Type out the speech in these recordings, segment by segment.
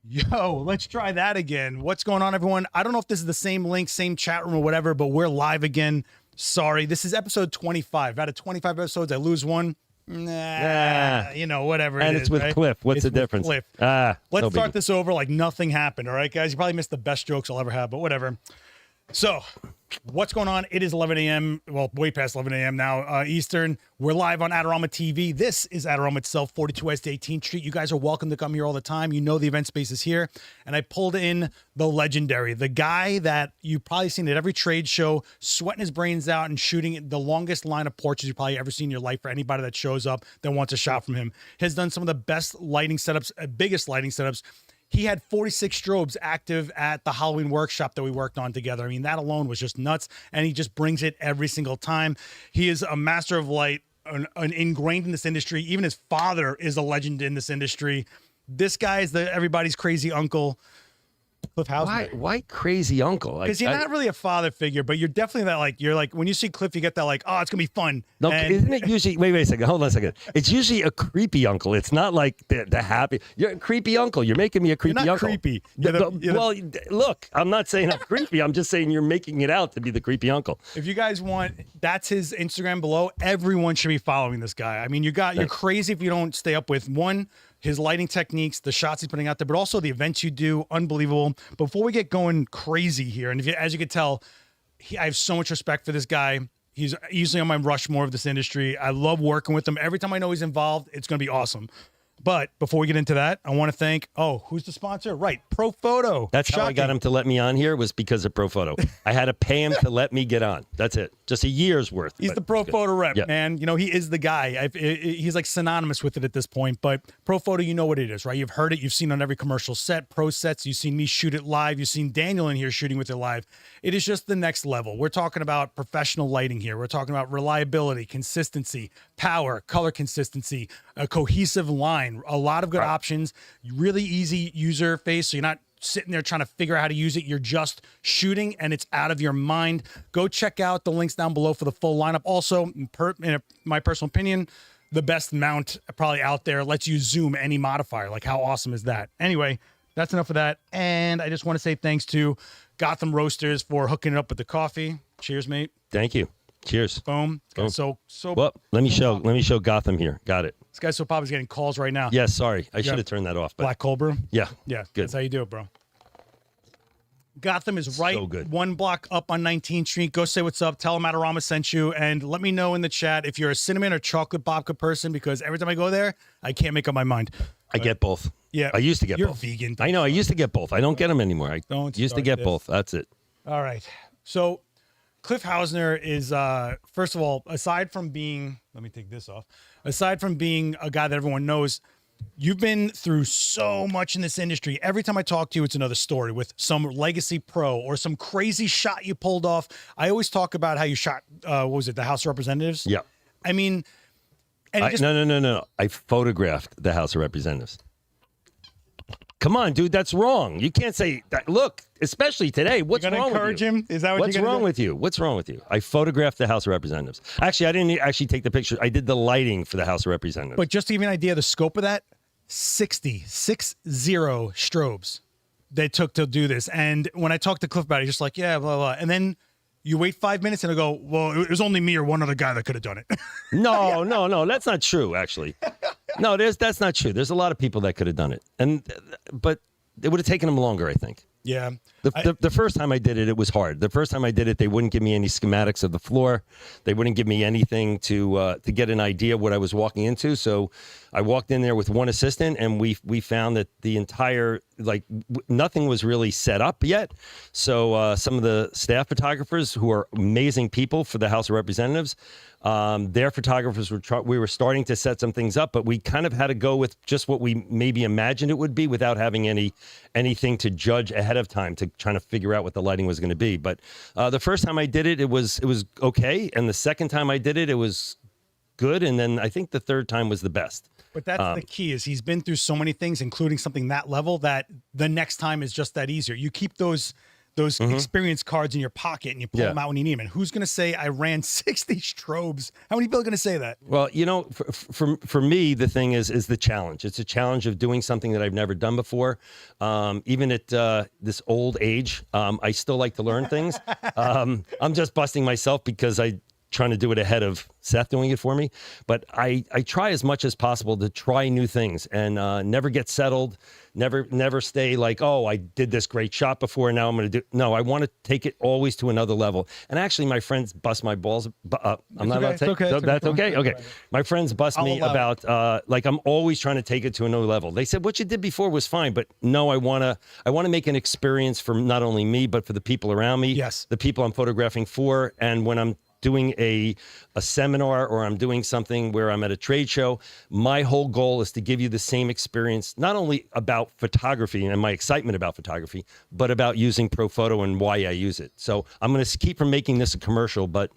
Yo, let's try that again. What's going on, everyone? I don't know if this is the same link, same chat room or whatever, but we're live again. Sorry. This is episode 25. Out of 25 episodes, I lose one. You know, whatever. And it's with right? Cliff. What's the difference? Cliff. Let's start this over like nothing happened. All right, guys? You probably missed the best jokes I'll ever have, but whatever. So, what's going on? It is 11 a.m. Well, way past 11 a.m. now, Eastern. We're live on Adorama TV. This is Adorama itself, 42 West 18th Street. You guys are welcome to come here all the time. You know the event space is here. And I pulled in the legendary, the guy that you've probably seen at every trade show, sweating his brains out and shooting the longest line of portraits you've probably ever seen in your life for anybody that shows up that wants a shot from him. Has done some of the best lighting setups, biggest lighting setups. He had 46 strobes active at the Halloween workshop that we worked on together. I mean, that alone was just nuts, and he just brings it every single time. He is a master of light, ingrained in this industry. Even his father is a legend in this industry. This guy is everybody's crazy uncle, Cliff Hausner. Why crazy uncle? Because you're not really a father figure, but you're definitely that, like, you're like, when you see Cliff, you get that, like, oh, it's going to be fun. No, isn't it usually, wait a second, hold on a second. It's usually a creepy uncle. It's not like the happy, you're a creepy uncle. You're making me a creepy you're not uncle. Creepy. Well, look, I'm not saying I'm creepy. I'm just saying you're making it out to be the creepy uncle. If you guys want, that's his Instagram below. Everyone should be following this guy. I mean, you're crazy if you don't stay up with his lighting techniques, the shots he's putting out there, but also the events you do, unbelievable. Before we get going crazy here, and as you can tell, I have so much respect for this guy. He's easily on my Rushmore of this industry. I love working with him. Every time I know he's involved, it's going to be awesome. But before we get into that, I want to thank, who's the sponsor? Right, Profoto. That's how I got him to let me on here, was because of Profoto. I had to pay him to let me get on. That's it. Just a year's worth. He's the Profoto rep, man. You know, he is the guy. He's like synonymous with it at this point. But Profoto, you know what it is, right? You've heard it. You've seen on every commercial set, pro sets. You've seen me shoot it live. You've seen Daniel in here shooting with it live. It is just the next level. We're talking about professional lighting here. We're talking about reliability, consistency, power, color consistency, a cohesive line, a lot of good options, really easy user face. So you're not sitting there trying to figure out how to use it. You're just shooting and it's out of your mind. Go check out the links down below for the full lineup. Also, in my personal opinion, the best mount probably out there lets you zoom any modifier. Like, how awesome is that? Anyway, that's enough of that. And I just want to say thanks to Gotham Roasters for hooking it up with the coffee. Cheers, mate. Thank you. Cheers. Boom. Boom. So well, let me show Gotham here. Got it. This guy's so probably getting calls right now. Yeah, sorry. I should have turned that off. But Black Cobra? Yeah. Yeah. Good. That's how you do it, bro. Gotham is right So good. one block up on 19th Street. Go say what's up. Tell them Adorama sent you. And let me know in the chat if you're a cinnamon or chocolate babka person, because every time I go there, I can't make up my mind. I get both. Yeah. I used to get you're both. Vegan. I know. I used to get both. I don't get them anymore. I Don't used to get both. That's it. All right. So Cliff Hausner is, first of all, aside from being, let me take this off, aside from being a guy that everyone knows, you've been through so much in this industry. Every time I talk to you, it's another story with some legacy pro or some crazy shot you pulled off. I always talk about how you shot, what was it, the House of Representatives? Yeah. I mean, and no. I photographed the House of Representatives. Come on, dude, that's wrong. You can't say that. Look, especially today. What's wrong with you? Encourage him? Is that what What's wrong with you? What's wrong with you? I photographed the House of Representatives. Actually, I didn't actually take the picture. I did the lighting for the House of Representatives. But just to give you an idea of the scope of that, 60 strobes they took to do this. And when I talked to Cliff about it, he's just like, yeah, blah, blah. And then you wait 5 minutes and I go, well, it was only me or one other guy that could have done it. No, that's not true, actually. No, that's not true. There's a lot of people that could have done it. But it would have taken them longer, I think. Yeah. The first time I did it, it was hard. The first time I did it, they wouldn't give me any schematics of the floor. They wouldn't give me anything to get an idea of what I was walking into. So I walked in there with one assistant, and we found that the entire, nothing was really set up yet. So some of the staff photographers, who are amazing people for the House of Representatives, their photographers we were starting to set some things up, but we kind of had to go with just what we maybe imagined it would be without having anything to judge ahead of time, to trying to figure out what the lighting was going to be. But the first time I did it, it was okay, and the second time I did it, it was good, and then I think the third time was the best. But that's the key, is he's been through so many things, including something that level, that the next time is just that easier. You keep those those experience cards in your pocket and you pull them out when you need them. And who's going to say I ran 60 strobes? How many people are going to say that? Well, you know, for me, the thing is the challenge. It's a challenge of doing something that I've never done before. Even at this old age, I still like to learn things. I'm just busting myself because I trying to do it ahead of Seth doing it for me. But I try as much as possible to try new things and never get settled, never stay like, oh, I did this great shot before, now I'm going to do. No, I want to take it always to another level. And actually, my friends bust my balls. I'm not allowed to say that's okay. Okay. My friends bust me about like I'm always trying to take it to another level. They said what you did before was fine, but no, I want to make an experience for not only me, but for the people around me, the people I'm photographing for. And when I'm doing a seminar or I'm doing something where I'm at a trade show, my whole goal is to give you the same experience, not only about photography and my excitement about photography, but about using Profoto and why I use it. So I'm going to keep from making this a commercial, but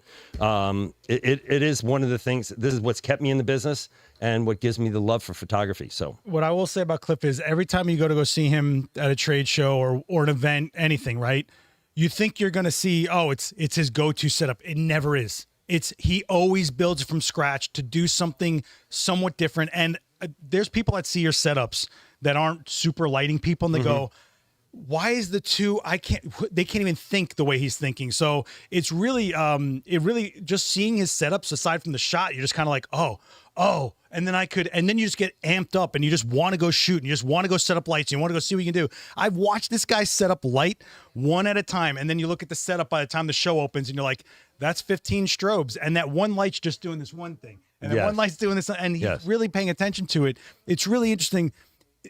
it is one of the things, this is what's kept me in the business and what gives me the love for photography. So what I will say about Cliff is every time you go see him at a trade show or an event, anything, right? You think you're going to see, oh, it's his go-to setup. It never is. He always builds from scratch to do something somewhat different. And there's people that see your setups that aren't super lighting people and they go, why is they can't even think the way he's thinking. So it's really, just seeing his setups aside from the shot, you're just kind of like, oh, and then you just get amped up and you just want to go shoot and you just want to go set up lights. And you want to go see what you can do. I've watched this guy set up light one at a time. And then you look at the setup by the time the show opens and you're like, that's 15 strobes. And that one light's just doing this one thing. And then one light's doing this. And he's really paying attention to it. It's really interesting.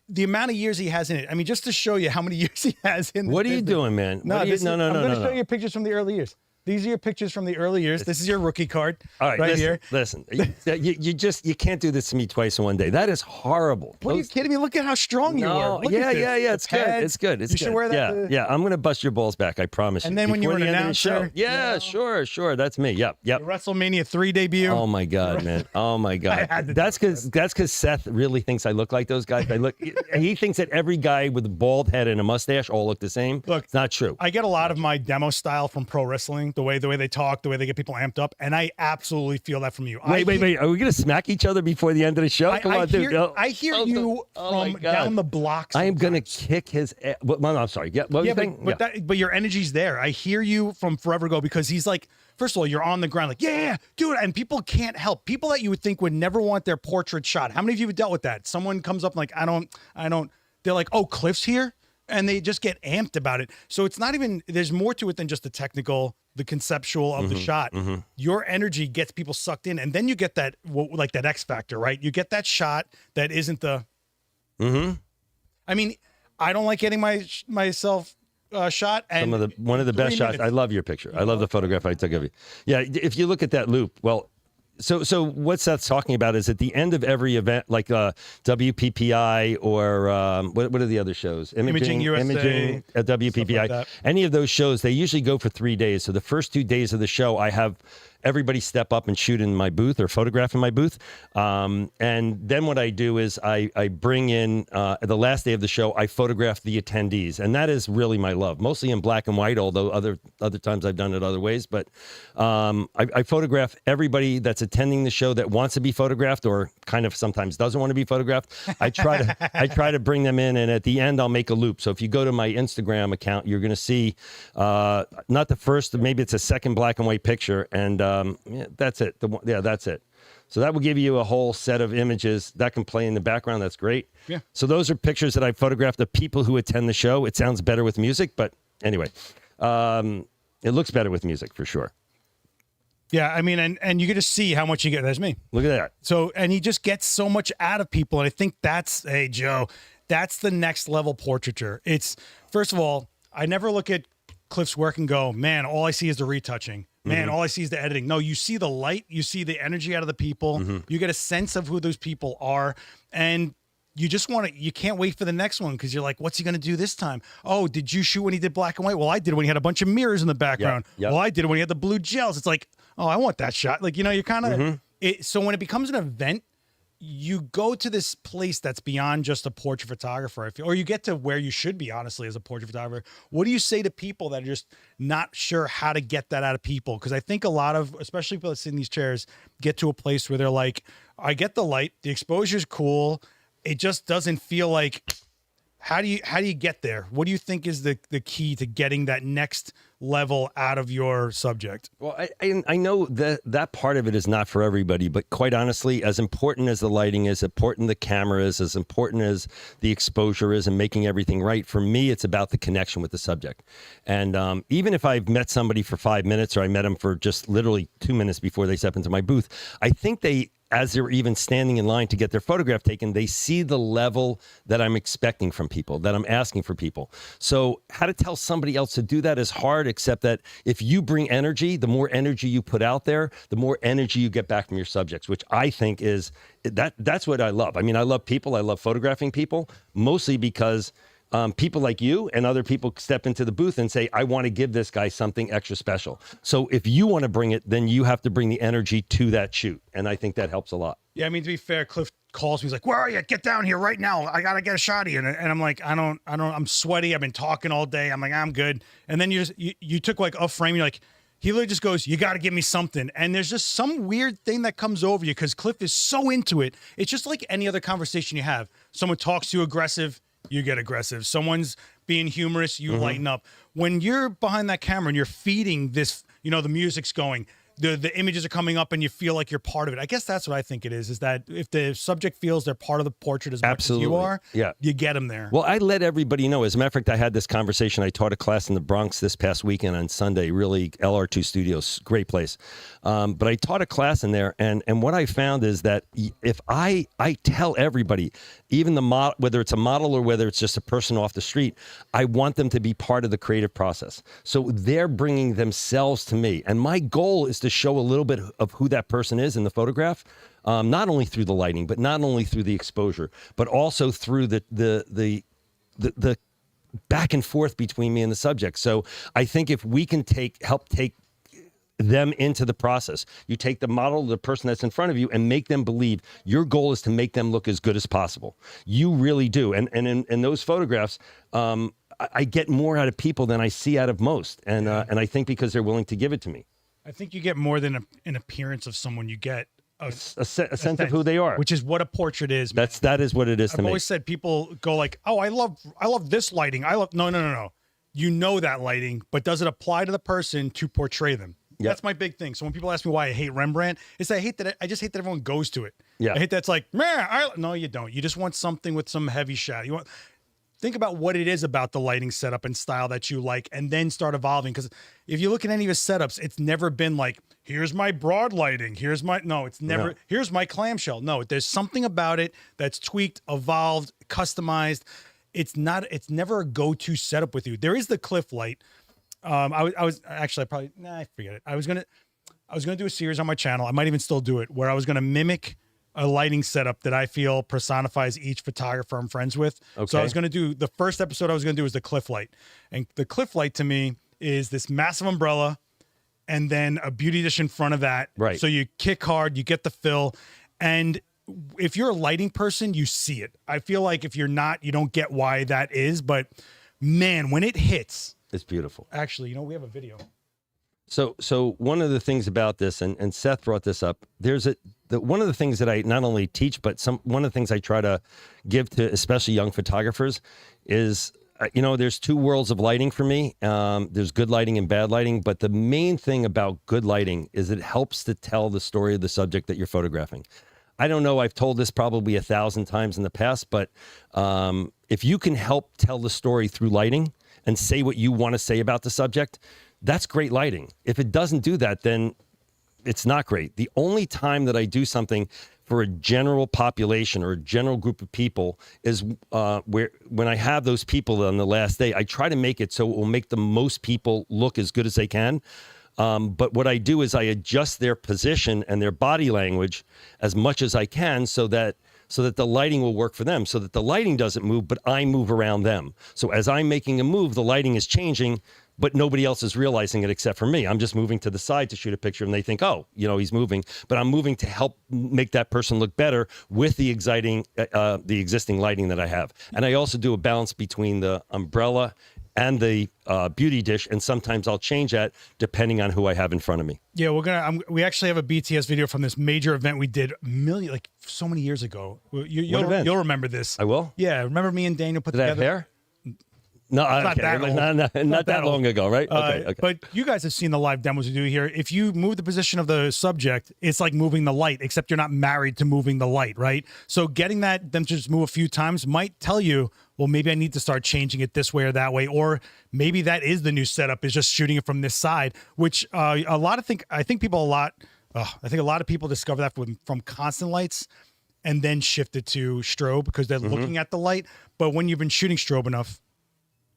The amount of years he has in it. I mean, just to show you how many years he has in this What are you doing, man? No, I'm going to show you pictures from the early years. These are your pictures from the early years. This is your rookie card. All right, here. Listen, you can't do this to me twice in one day. That is horrible. What are you kidding me? Look at how strong you are. Yeah. It's good. It's good. It's you should wear that. Yeah. I'm gonna bust your balls back. I promise you. And then when you were an announcer, sure. That's me. Yep. Your WrestleMania 3 debut. Oh my God, man. Oh my God. That's because Seth really thinks I look like those guys. He thinks that every guy with a bald head and a mustache all look the same. Look, it's not true. I get a lot of my demo style from pro wrestling. The way they talk, the way they get people amped up, and I absolutely feel that from you. Wait. Are we going to smack each other before the end of the show? Come on, dude. I hear you from down the block. I am going to kick his ass. No, I'm sorry. What was you saying? But your energy's there. I hear you from forever ago because he's like, first of all, you're on the ground like, yeah, do it. And people can't help. People that you would think would never want their portrait shot. How many of you have dealt with that? Someone comes up like, I don't. They're like, oh, Cliff's here? And they just get amped about it. So it's not even, there's more to it than just the technical, the conceptual of the shot. Your energy gets people sucked in. And then you get that, like that X factor, right? You get that shot that isn't the, I mean, I don't like getting myself shot. And one of the best shots. I love your picture. I love the photograph I took of you. Yeah. If you look at that loop, well, So what Seth's talking about is at the end of every event, like WPPI or what are the other shows? Imaging USA. Imaging at WPPI. Like any of those shows, they usually go for 3 days. So the first 2 days of the show, I have everybody step up and shoot in my booth or photograph in my booth. And then what I do is I bring in, the last day of the show, I photograph the attendees. And that is really my love, mostly in black and white, although other times I've done it other ways. But I photograph everybody that's attending the show that wants to be photographed or kind of sometimes doesn't want to be photographed. I try to bring them in, and at the end, I'll make a loop. So if you go to my Instagram account, you're going to see not the first, maybe it's a second black and white picture, and that's it. That's it. So that will give you a whole set of images that can play in the background. That's great. Yeah. So those are pictures that I photographed of people who attend the show. It sounds better with music, but anyway, it looks better with music for sure. Yeah, I mean, and you can just see how much you get. There's me. Look at that. So, and he just gets so much out of people, and I think that's, hey, Joe, that's the next level portraiture. It's, first of all, I never look at Cliff's work and go, man, all I see is the retouching. Man, all I see is the editing. No, you see the light, you see the energy out of the people. You get a sense of who those people are, and you just want to, you can't wait for the next one because you're like, what's he going to do this time? Oh, did you shoot when he did black and white? Well, I did when he had a bunch of mirrors in the background. Well, I did when he had the blue gels. It's like, oh, I want that shot. Like, you know, you're kind of, so when it becomes an event, you go to this place that's beyond just a portrait photographer, I feel, or you get to where you should be, honestly, as a portrait photographer. What do you say to people that are just not sure how to get that out of people? Because I think a lot of, especially people that sit in these chairs, get to a place where they're like, I get the light, the exposure's cool. It just doesn't feel like, how do you get there? What do you think is the key to getting that next level out of your subject? Well, I know that part of it is not for everybody, but quite honestly, as important as the lighting is, important the camera is, as important as the exposure is, and making everything right, for me, it's about the connection with the subject. And even if I've met somebody for 5 minutes, or I met them for just literally 2 minutes before they step into my booth, I think as they're even standing in line to get their photograph taken, they see the level that I'm expecting from people, that I'm asking for people. So how to tell somebody else to do that is hard, except that if you bring energy, the more energy you put out there, the more energy you get back from your subjects, which I think is, that's what I love. I mean, I love people. I love photographing people, mostly because people like you and other people step into the booth and say, I want to give this guy something extra special. So if you want to bring it, then you have to bring the energy to that shoot. And I think that helps a lot. Yeah, I mean, to be fair, Cliff calls me. He's like, where are you? Get down here right now. I got to get a shot of you. And I'm like, I'm sweaty. I've been talking all day. I'm like, I'm good. And then you took like a frame. You're like, he literally just goes, you got to give me something. And there's just some weird thing that comes over you because Cliff is so into it. It's just like any other conversation you have. Someone talks to you aggressive, you get aggressive. Someone's being humorous, you lighten up. When you're behind that camera and you're feeding this, the music's going, the images are coming up and you feel like you're part of it. I guess that's what I think it is that if the subject feels they're part of the portrait as much as you are, you get them there. Well, I let everybody know. As a matter of fact, I had this conversation. I taught a class in the Bronx this past weekend on Sunday, really LR2 Studios, great place. But I taught a class in there, and what I found is that if I tell everybody, even the model, whether it's a model or whether it's just a person off the street, I want them to be part of the creative process. So they're bringing themselves to me, and my goal is to show a little bit of who that person is in the photograph, not only through the lighting, but not only through the exposure, but also through the back and forth between me and the subject. So I think if we can help take them into the process, you take the model, the person that's in front of you, and make them believe your goal is to make them look as good as possible. You really do. And in those photographs, I get more out of people than I see out of most. And I think because they're willing to give it to me. I think you get more than an appearance of someone. You get a sense of who they are, which is what a portrait is. That is what it is to me. I've always said people go like, "Oh, I love this lighting. No. You know that lighting, but does it apply to the person to portray them?" Yep. That's my big thing. So when people ask me why I hate Rembrandt, it's I just hate that everyone goes to it. Yeah. I hate that it's like, man, no, you don't. You just want something with some heavy shadow. Think about what it is about the lighting setup and style that you like, and then start evolving. Because if you look at any of his setups, it's never been like, here's my broad lighting. Here's my clamshell. No, there's something about it that's tweaked, evolved, customized. It's never a go-to setup with you. There is the Cliff light. I forget it. I was gonna do a series on my channel. I might even still do it, where I was gonna mimic a lighting setup that I feel personifies each photographer I'm friends with. Okay. So I was going to do the first episode is the Cliff light. And the Cliff light to me is this massive umbrella and then a beauty dish in front of that. Right. So you kick hard, you get the fill. And if you're a lighting person, you see it. I feel like if you're not, you don't get why that is. But man, when it hits, it's beautiful. Actually, we have a video. So one of the things about this, and Seth brought this up, one of the things that I not only teach, but one of the things I try to give to especially young photographers is, there's two worlds of lighting for me. There's good lighting and bad lighting, but the main thing about good lighting is it helps to tell the story of the subject that you're photographing. I don't know, I've told this probably 1,000 times in the past, but if you can help tell the story through lighting and say what you want to say about the subject, that's great lighting. If it doesn't do that, then it's not great. The only time that I do something for a general population or a general group of people is when I have those people on the last day, I try to make it so it will make the most people look as good as they can. But what I do is I adjust their position and their body language as much as I can so that the lighting will work for them, so that the lighting doesn't move, but I move around them. So as I'm making a move, the lighting is changing, but nobody else is realizing it except for me. I'm just moving to the side to shoot a picture, and they think, oh, he's moving, but I'm moving to help make that person look better with the existing lighting that I have. And I also do a balance between the umbrella and the beauty dish, and sometimes I'll change that depending on who I have in front of me. Yeah, we actually have a BTS video from this major event we did so many years ago. You'll remember this. I will. Yeah, remember me and Daniel put Did together. I have hair? No, not that old. Not that long ago, right? Okay. But you guys have seen the live demos we do here. If you move the position of the subject, it's like moving the light, except you're not married to moving the light, right? So getting them to just move a few times might tell you, well, maybe I need to start changing it this way or that way, or maybe that is the new setup, is just shooting it from this side, which I think a lot of people discover that from constant lights and then shift it to strobe because they're looking at the light. But when you've been shooting strobe enough,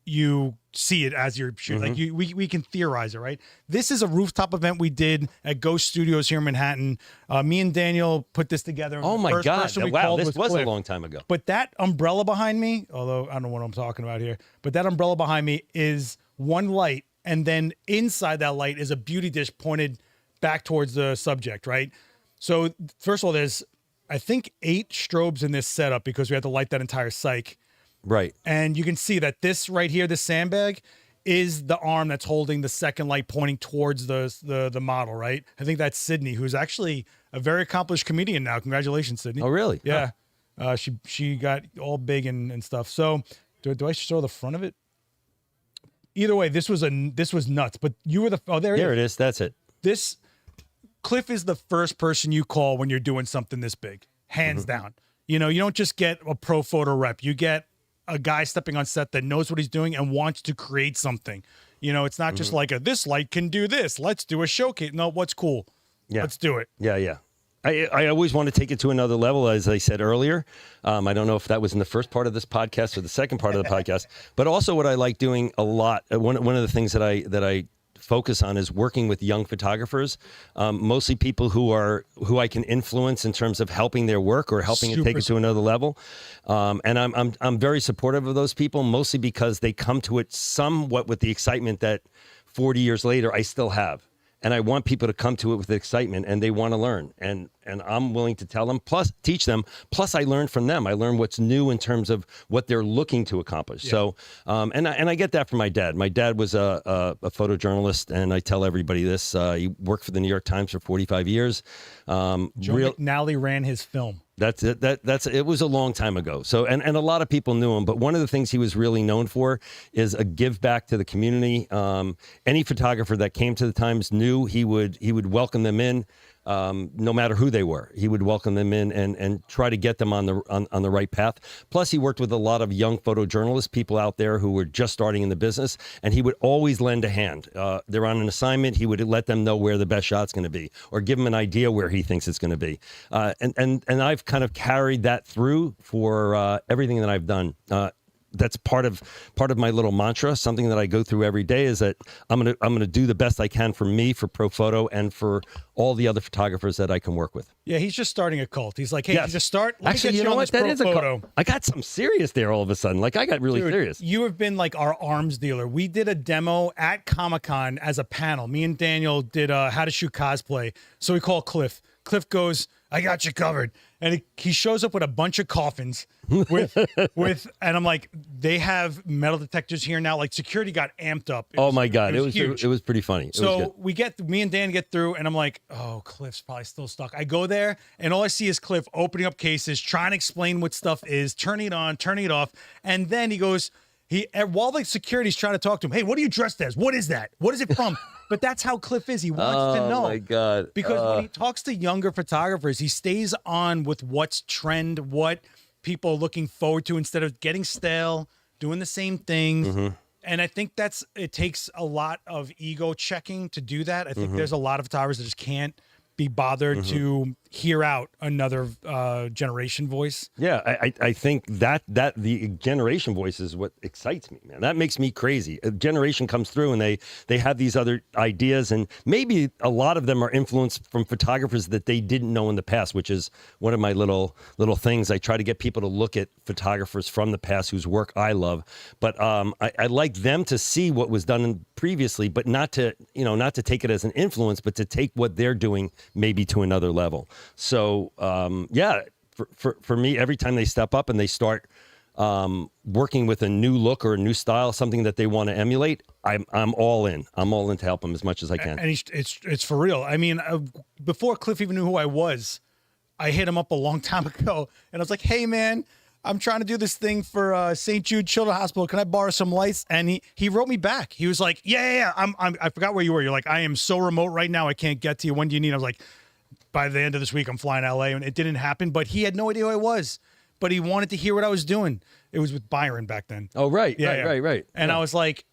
you see it as you're shooting. Like we can theorize it, right? This is a rooftop event we did at Ghost Studios here in Manhattan. Me and Daniel put this together. Oh my God. Wow, this was a long time ago. But that umbrella behind me, although I don't know what I'm talking about here, but that umbrella behind me is one light, and then inside that light is a beauty dish pointed back towards the subject, right? So first of all, there's, I think, 8 strobes in this setup because we had to light that entire cyc. Right. And you can see that this right here, this sandbag, is the arm that's holding the second light pointing towards the model, right? I think that's Sydney, who's actually a very accomplished comedian now. Congratulations, Sydney. Oh, really? Yeah. Huh. She got all big and stuff. So do I show the front of it? Either way, this was nuts. But you were there it is. That's it. Cliff is the first person you call when you're doing something this big, hands down. You don't just get a Profoto rep. You get a guy stepping on set that knows what he's doing and wants to create something. It's not just like this light can do this. Let's do a showcase. No, what's cool? Yeah. Let's do it. Yeah. I always want to take it to another level, as I said earlier. I don't know if that was in the first part of this podcast or the second part of the podcast, but also what I like doing a lot. One of the things that I focus on is working with young photographers, mostly people who I can influence in terms of helping their work or helping it take it to another level. And I'm very supportive of those people, mostly because they come to it somewhat with the excitement that 40 years later I still have. And I want people to come to it with excitement, and they want to learn. And I'm willing to tell them, plus teach them. Plus, I learn from them. I learn what's new in terms of what they're looking to accomplish. Yeah. So, and I get that from my dad. My dad was a photojournalist, and I tell everybody this. He worked for the New York Times for 45 years. Joe McNally ran his film. That's it. It was a long time ago. So, and a lot of people knew him, but one of the things he was really known for is a give back to the community. Any photographer that came to the Times knew he would welcome them in, no matter who they were. He would welcome them in and try to get them on the right path. Plus, he worked with a lot of young photojournalists, people out there who were just starting in the business, and he would always lend a hand. They're on an assignment. He would let them know where the best shot's going to be, or give them an idea where he thinks it's going to be. And I've kind of carried that through for everything that I've done. That's part of my little mantra. Something that I go through every day is that I'm gonna do the best I can for me, for Profoto, and for all the other photographers that I can work with. Yeah, he's just starting a cult. He's like, hey, yes. You just start. Actually, you know what? That is a cult. I got some serious there all of a sudden. Like I got really serious. You have been like our arms dealer. We did a demo at Comic-Con as a panel. Me and Daniel did how to shoot cosplay. So we call Cliff. Cliff goes, I got you covered. And he shows up with a bunch of coffins with, and I'm like, they have metal detectors here now. Like security got amped up. Oh my God. It was huge. It was pretty funny. So me and Dan get through, and I'm like, oh, Cliff's probably still stuck. I go there, and all I see is Cliff opening up cases, trying to explain what stuff is, turning it on, turning it off. And then he goes, while the security's trying to talk to him, hey, what are you dressed as? What is that? What is it from? But that's how Cliff is. He wants to know. Oh, my God. Because when he talks to younger photographers, he stays on with what's trend, what people are looking forward to, instead of getting stale, doing the same thing. Mm-hmm. And I think it takes a lot of ego checking to do that. I think there's a lot of photographers that just can't be bothered to hear out another generation voice. Yeah, I think that the generation voice is what excites me, man. That makes me crazy. A generation comes through and they have these other ideas, and maybe a lot of them are influenced from photographers that they didn't know in the past, which is one of my little things. I try to get people to look at photographers from the past whose work I love, but I like them to see what was done previously, but not to take it as an influence, but to take what they're doing maybe to another level. So yeah, for me, every time they step up and they start working with a new look or a new style, something that they want to emulate, I'm all in. I'm all in to help them as much as I can. And it's for real. I mean, before Cliff even knew who I was, I hit him up a long time ago, and I was like, "Hey, man, I'm trying to do this thing for St. Jude Children's Hospital. Can I borrow some lights?" And he wrote me back. He was like, "Yeah. I forgot where you were. You're like, I am so remote right now. I can't get to you. When do you need?" I was like, by the end of this week, I'm flying to LA, and it didn't happen. But he had no idea who I was, but he wanted to hear what I was doing. It was with Byron back then. Oh, right. Right. And yeah. I was like,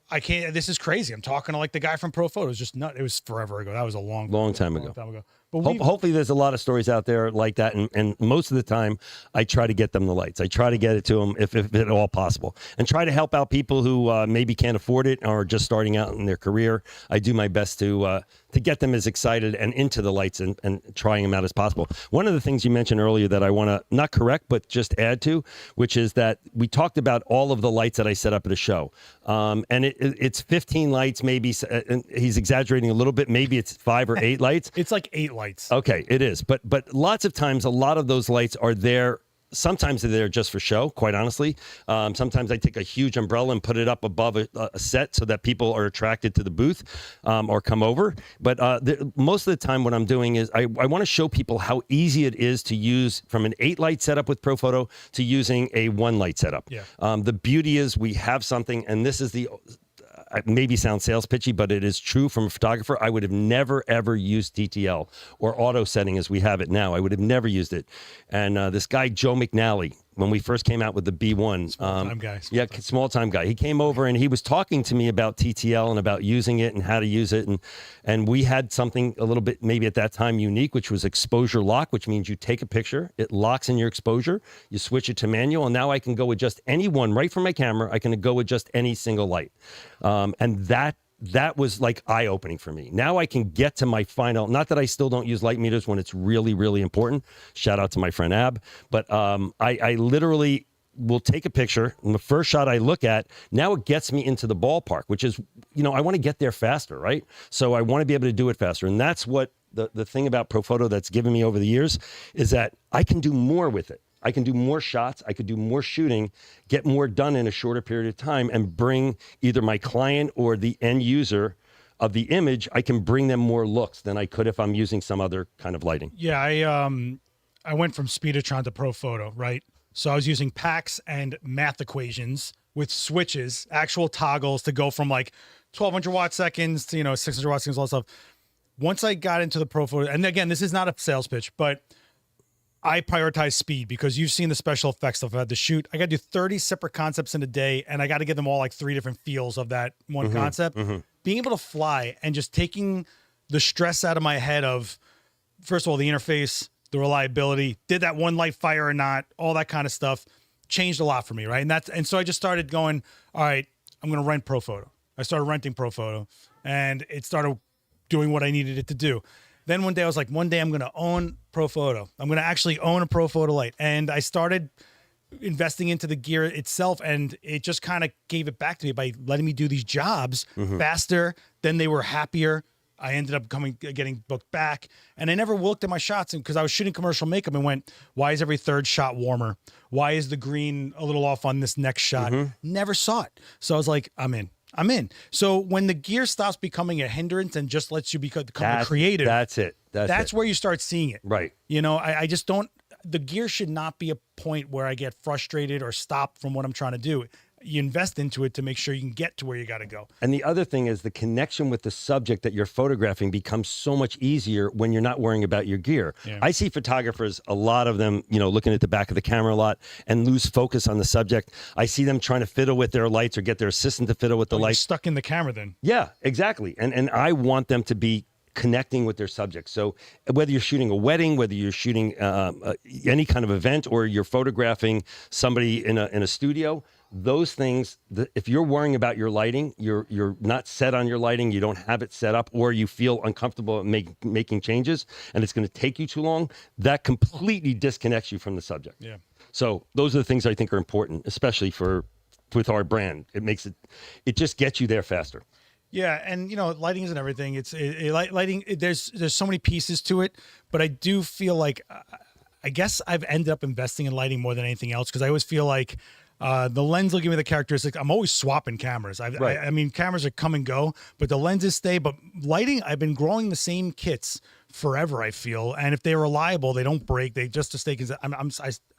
I can't. This is crazy. I'm talking to like the guy from Profoto. It was just not. It was forever ago. That was a long time ago. But Hopefully, there's a lot of stories out there like that, and most of the time, I try to get them the lights. I try to get it to them if at all possible, and try to help out people who maybe can't afford it or are just starting out in their career. I do my best to get them as excited and into the lights and trying them out as possible. One of the things you mentioned earlier that I want to not correct but just add to, which is that we talked about all of the lights that I set up at a show, and it's 15 lights, maybe. And he's exaggerating a little bit. Maybe it's 5 or 8 lights. It's like 8 lights. Okay, it is. But lots of times, a lot of those lights are there. Sometimes they're there just for show, quite honestly. Sometimes I take a huge umbrella and put it up above a set so that people are attracted to the booth or come over. But most of the time what I'm doing is I want to show people how easy it is to use from an 8-light setup with Profoto to using a 1-light setup. Yeah. The beauty is we have something, and this is the... maybe sound sales pitchy, but it is true from a photographer. I would have never, ever used TTL or auto setting as we have it now. I would have never used it. And this guy, Joe McNally, when we first came out with the B1. Small-time guy. Small-time guy. He came over and he was talking to me about TTL and about using it and how to use it. And we had something a little bit, maybe at that time, unique, which was exposure lock, which means you take a picture, it locks in your exposure, you switch it to manual, and now I can go with just any one right from my camera. I can go with just any single light. And that was like eye-opening for me. Now I can get to my final, not that I still don't use light meters when it's really, really important. Shout out to my friend Ab. But I literally will take a picture, and the first shot I look at, now it gets me into the ballpark, which is, I want to get there faster, right? So I want to be able to do it faster. And that's what the thing about Profoto that's given me over the years is that I can do more with it. I can do more shots, I could do more shooting, get more done in a shorter period of time, and bring either my client or the end user of the image, I can bring them more looks than I could if I'm using some other kind of lighting. Yeah, I went from Speedotron to Profoto, right? So I was using packs and math equations with switches, actual toggles to go from like 1200 watt seconds to 600 watt seconds, all that stuff. Once I got into the Profoto, and again, this is not a sales pitch, but I prioritize speed because you've seen the special effects stuff I had to shoot. I got to do 30 separate concepts in a day, and I got to give them all like 3 different feels of that one concept. Being able to fly and just taking the stress out of my head of, first of all, the interface, the reliability, did that one light fire or not, all that kind of stuff changed a lot for me, right? And so I just started going, all right, I'm going to rent Profoto. I started renting Profoto, and it started doing what I needed it to do. Then one day I was like, one day I'm going to own Profoto. I'm going to actually own a Profoto light. And I started investing into the gear itself, and it just kind of gave it back to me by letting me do these jobs faster. Then they were happier. I ended up getting booked back, and I never looked at my shots because I was shooting commercial makeup and went, why is every third shot warmer? Why is the green a little off on this next shot? Never saw it. So I was like, I'm in. So when the gear stops becoming a hindrance and just lets you become creative, that's it. That's where you start seeing it. Right. I just don't, the gear should not be a point where I get frustrated or stop from what I'm trying to do. You invest into it to make sure you can get to where you got to go. And the other thing is the connection with the subject that you're photographing becomes so much easier when you're not worrying about your gear. Yeah. I see photographers, a lot of them, looking at the back of the camera a lot and lose focus on the subject. I see them trying to fiddle with their lights or get their assistant to fiddle with the lights. Stuck in the camera then. Yeah, exactly. And I want them to be connecting with their subject. So whether you're shooting a wedding, whether you're shooting any kind of event, or you're photographing somebody in a studio, those things, if you're worrying about your lighting, you're not set on your lighting, you don't have it set up, or you feel uncomfortable making changes, and it's going to take you too long, that completely disconnects you from the subject. Yeah. So those are the things I think are important, especially with our brand. It just gets you there faster. Yeah, and lighting isn't everything. Lighting. There's so many pieces to it, but I do feel like I guess I've ended up investing in lighting more than anything else, because I always feel like the lens will give me the characteristics. I'm always swapping cameras. Right. I mean, cameras are come and go, but the lenses stay. But lighting, I've been growing the same kits forever, I feel. And if they're reliable, they don't break. They just to stay.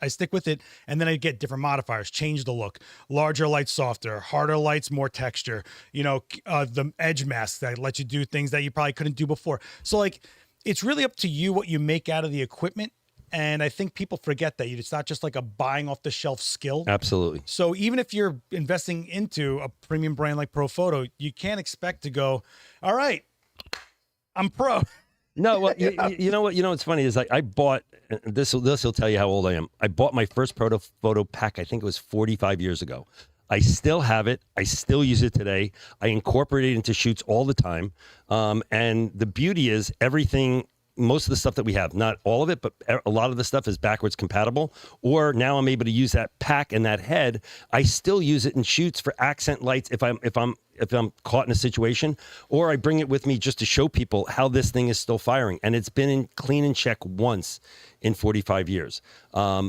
I stick with it, and then I get different modifiers, change the look, larger lights, softer, harder lights, more texture. The edge mask that lets you do things that you probably couldn't do before. So like, it's really up to you what you make out of the equipment. And I think people forget that it's not just like a buying off the shelf skill. Absolutely. So even if you're investing into a premium brand like Profoto, you can't expect to go, all right, I'm pro. No, well, you know what? What's funny is I bought, this will tell you how old I am. I bought my first Profoto pack, I think it was 45 years ago. I still have it. I still use it today. I incorporate it into shoots all the time. And the beauty is most of the stuff that we have, not all of it, but a lot of the stuff is backwards compatible. Or now I'm able to use that pack and that head. I still use it in shoots for accent lights if I'm caught in a situation, or I bring it with me just to show people how this thing is still firing. And it's been in clean and check once in 45 years.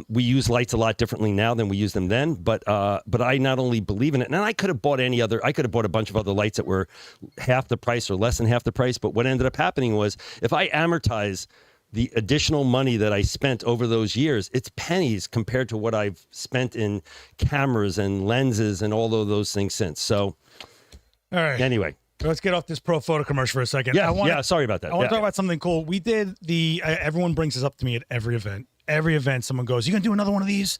We use lights a lot differently now than we used them then, but I not only believe in it, and I could have bought a bunch of other lights that were half the price or less than half the price. But what ended up happening was, if I amortize the additional money that I spent over those years, it's pennies compared to what I've spent in cameras and lenses and all of those things since. So, all right. Anyway, let's get off this Profoto commercial for a second. Yeah, sorry about that. I want to talk about something cool. We did everyone brings this up to me at every event. Every event, someone goes, "You gonna do another one of these?"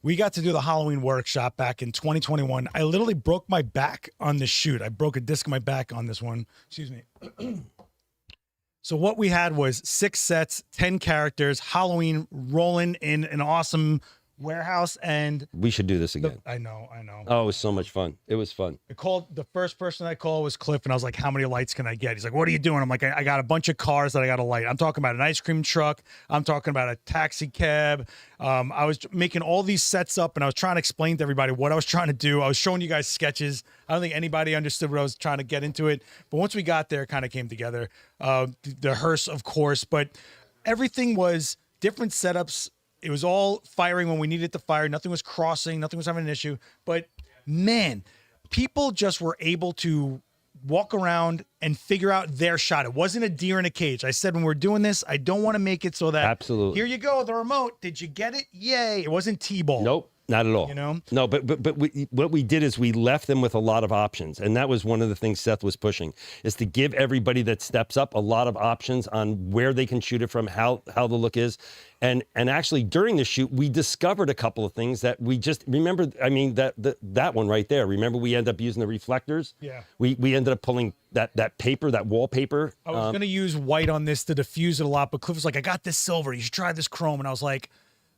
We got to do the Halloween workshop back in 2021. I literally broke my back on this shoot. I broke a disc in my back on this one. Excuse me. So what we had was 6 sets, 10 characters, Halloween rolling in an awesome warehouse, and we should do this again. I know. Oh, it was so much fun. It was fun. The first person I called was Cliff, and I was like, "How many lights can I get?" He's like, "What are you doing?" I'm like, I got a bunch of cars that I got to light. I'm talking about an ice cream truck. I'm talking about a taxi cab. I was making all these sets up, and I was trying to explain to everybody what I was trying to do. I was showing you guys sketches. I don't think anybody understood what I was trying to get into it. But once we got there, it kind of came together. The hearse, of course, but everything was different setups. It was all firing when we needed it to fire. Nothing was crossing. Nothing was having an issue. But man, people just were able to walk around and figure out their shot. It wasn't a deer in a cage. I said, when we're doing this, I don't want to make it so that, absolutely, here you go, the remote. Did you get it? Yay. It wasn't T-ball. Nope. Not at all. No, but what we did is we left them with a lot of options, and that was one of the things Seth was pushing, is to give everybody that steps up a lot of options on where they can shoot it from, how the look is, and actually during the shoot we discovered a couple of things that we just remember. I mean, that one right there. Remember, we ended up using the reflectors. Yeah. We ended up pulling that paper, that wallpaper. I was going to use white on this to diffuse it a lot, but Cliff was like, "I got this silver. You should try this chrome," and I was like,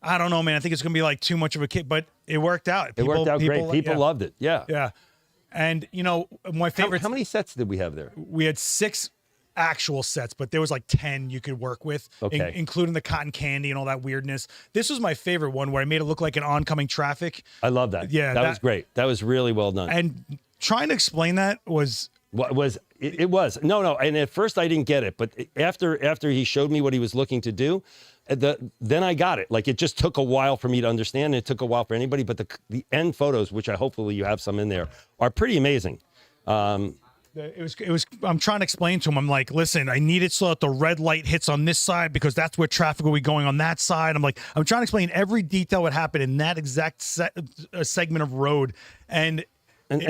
I don't know, man. I think it's going to be like too much of a kit, but it worked out. It worked out great. People loved it. Yeah. Yeah. And, my favorite. How many sets did we have there? We had 6 actual sets, but there was like 10 you could work with, okay, including the cotton candy and all that weirdness. This was my favorite one, where I made it look like an oncoming traffic. I love that. Yeah. That was great. That was really well done. And trying to explain that was. It was. No. And at first I didn't get it, but after he showed me what he was looking to do, then I got it. Like, it just took a while for me to understand, and it took a while for anybody, but the end photos, which hopefully you have some in there, are pretty amazing. It was. I'm trying to explain to him. I'm like, listen, I need it so that the red light hits on this side, because that's where traffic will be going on that side. I'm trying to explain every detail what happened in that exact segment of road, and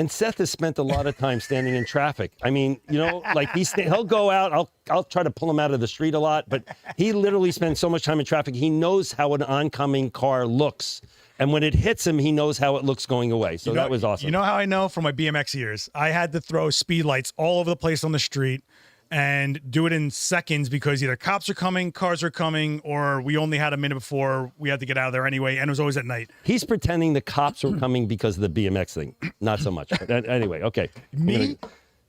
Seth has spent a lot of time standing in traffic. I mean, like he'll go out. I'll try to pull him out of the street a lot, but he literally spends so much time in traffic. He knows how an oncoming car looks, and when it hits him, he knows how it looks going away. So that was awesome. You know how I know? From my BMX years, I had to throw speed lights all over the place on the street. and do it in seconds because either cops are coming, cars are coming, or we only had a minute before we had to get out of there anyway, and it was always at night. He's pretending the cops were coming because of the BMX thing. Not so much. But anyway, okay. You.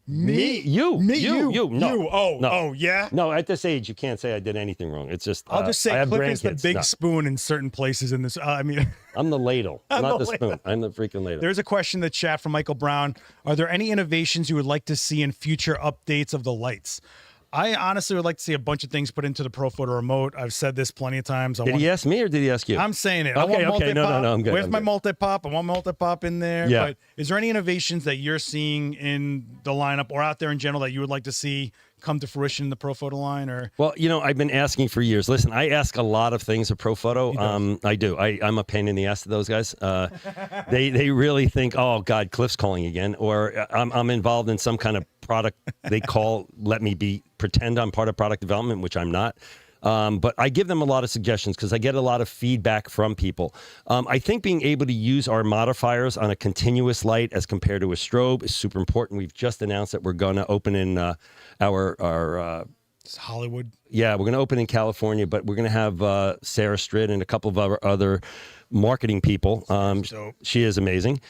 No. Oh, yeah? No, at this age, you can't say I did anything wrong. It's just I'll just I say have Cliff is the grandkids. big No. spoon in certain places in this. I mean, I'm the ladle, not the the spoon. I'm the freaking ladle. there's a question in the chat from Michael Brown. Are there any innovations you would like to see in future updates of the lights? I honestly would like to see a bunch of things put into the Profoto remote. I've said this plenty of times. Did he ask me or did he ask you? I'm saying it. Okay, I want okay. No, I'm good. Where's I'm my good. multi-pop? I want multi-pop in there. Yeah. But is there any innovations that you're seeing in the lineup or out there in general that you would like to see come to fruition in the Profoto line? Or Well, I've been asking for years. Listen, I ask a lot of things of Profoto. I do. I'm a pain in the ass to those guys. They really think, oh God, Cliff's calling again, or I'm involved in some kind of product they let me pretend I'm part of product development, which I'm not. But I give them a lot of suggestions because I get a lot of feedback from people. I think being able to use our modifiers on a continuous light as compared to a strobe is super important. We've just announced that we're going to open in our it's Hollywood. yeah, we're going to open in California, but we're going to have Sarah Stritt and a couple of our other marketing people. Dope. She is amazing.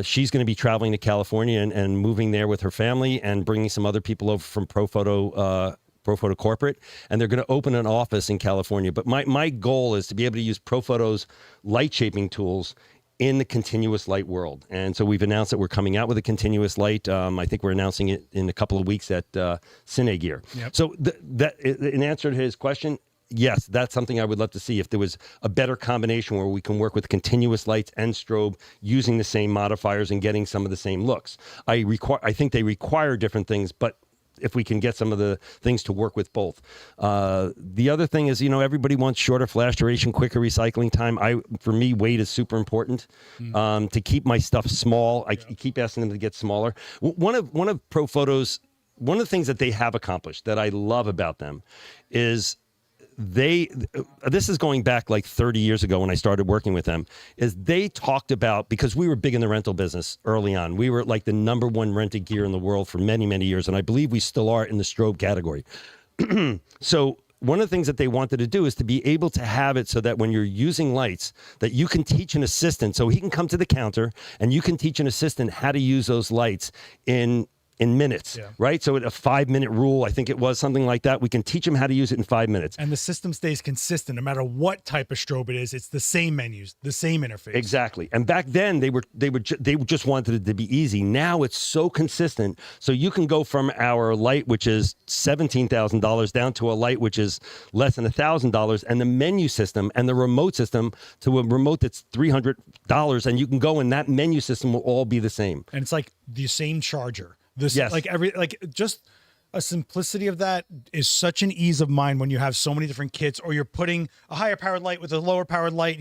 She's going to be traveling to California and moving there with her family and bringing some other people over from Profoto Corporate, and they're going to open an office in California. But my goal is to be able to use Profoto's light shaping tools in the continuous light world. And so we've announced that we're coming out with a continuous light. I think we're announcing it in a couple of weeks at Cine Gear. Yep. So in answer to his question, yes, that's something I would love to see if there was a better combination where we can work with continuous lights and strobe using the same modifiers and getting some of the same looks. I think they require different things, but if we can get some of the things to work with both. The other thing is, everybody wants shorter flash duration, quicker recycling time. For me, weight is super important to keep my stuff small. I keep asking them to get smaller. One of Profoto's, one of the things that they have accomplished that I love about them is this is going back like 30 years ago when I started working with them, is they talked about, because we were big in the rental business early on. We were like the #1 rented gear in the world for many, many years. And I believe we still are in the strobe category. So one of the things that they wanted to do is to be able to have it so that when you're using lights, that you can teach an assistant, so he can come to the counter and you can teach an assistant how to use those lights in minutes, right? So at a 5-minute rule, I think it was something like that. We can teach them how to use it in 5 minutes. And the system stays consistent no matter what type of strobe it is. It's the same menus, the same interface. Exactly. And back then they just wanted it to be easy. Now it's so consistent. So you can go from our light, which is $17,000, down to a light which is less than $1,000, and the menu system and the remote system to a remote that's $300, and you can go and that menu system will all be the same. And it's like the same charger. Yes. Just a simplicity of that is such an ease of mind when you have so many different kits, or you're putting a higher powered light with a lower powered light.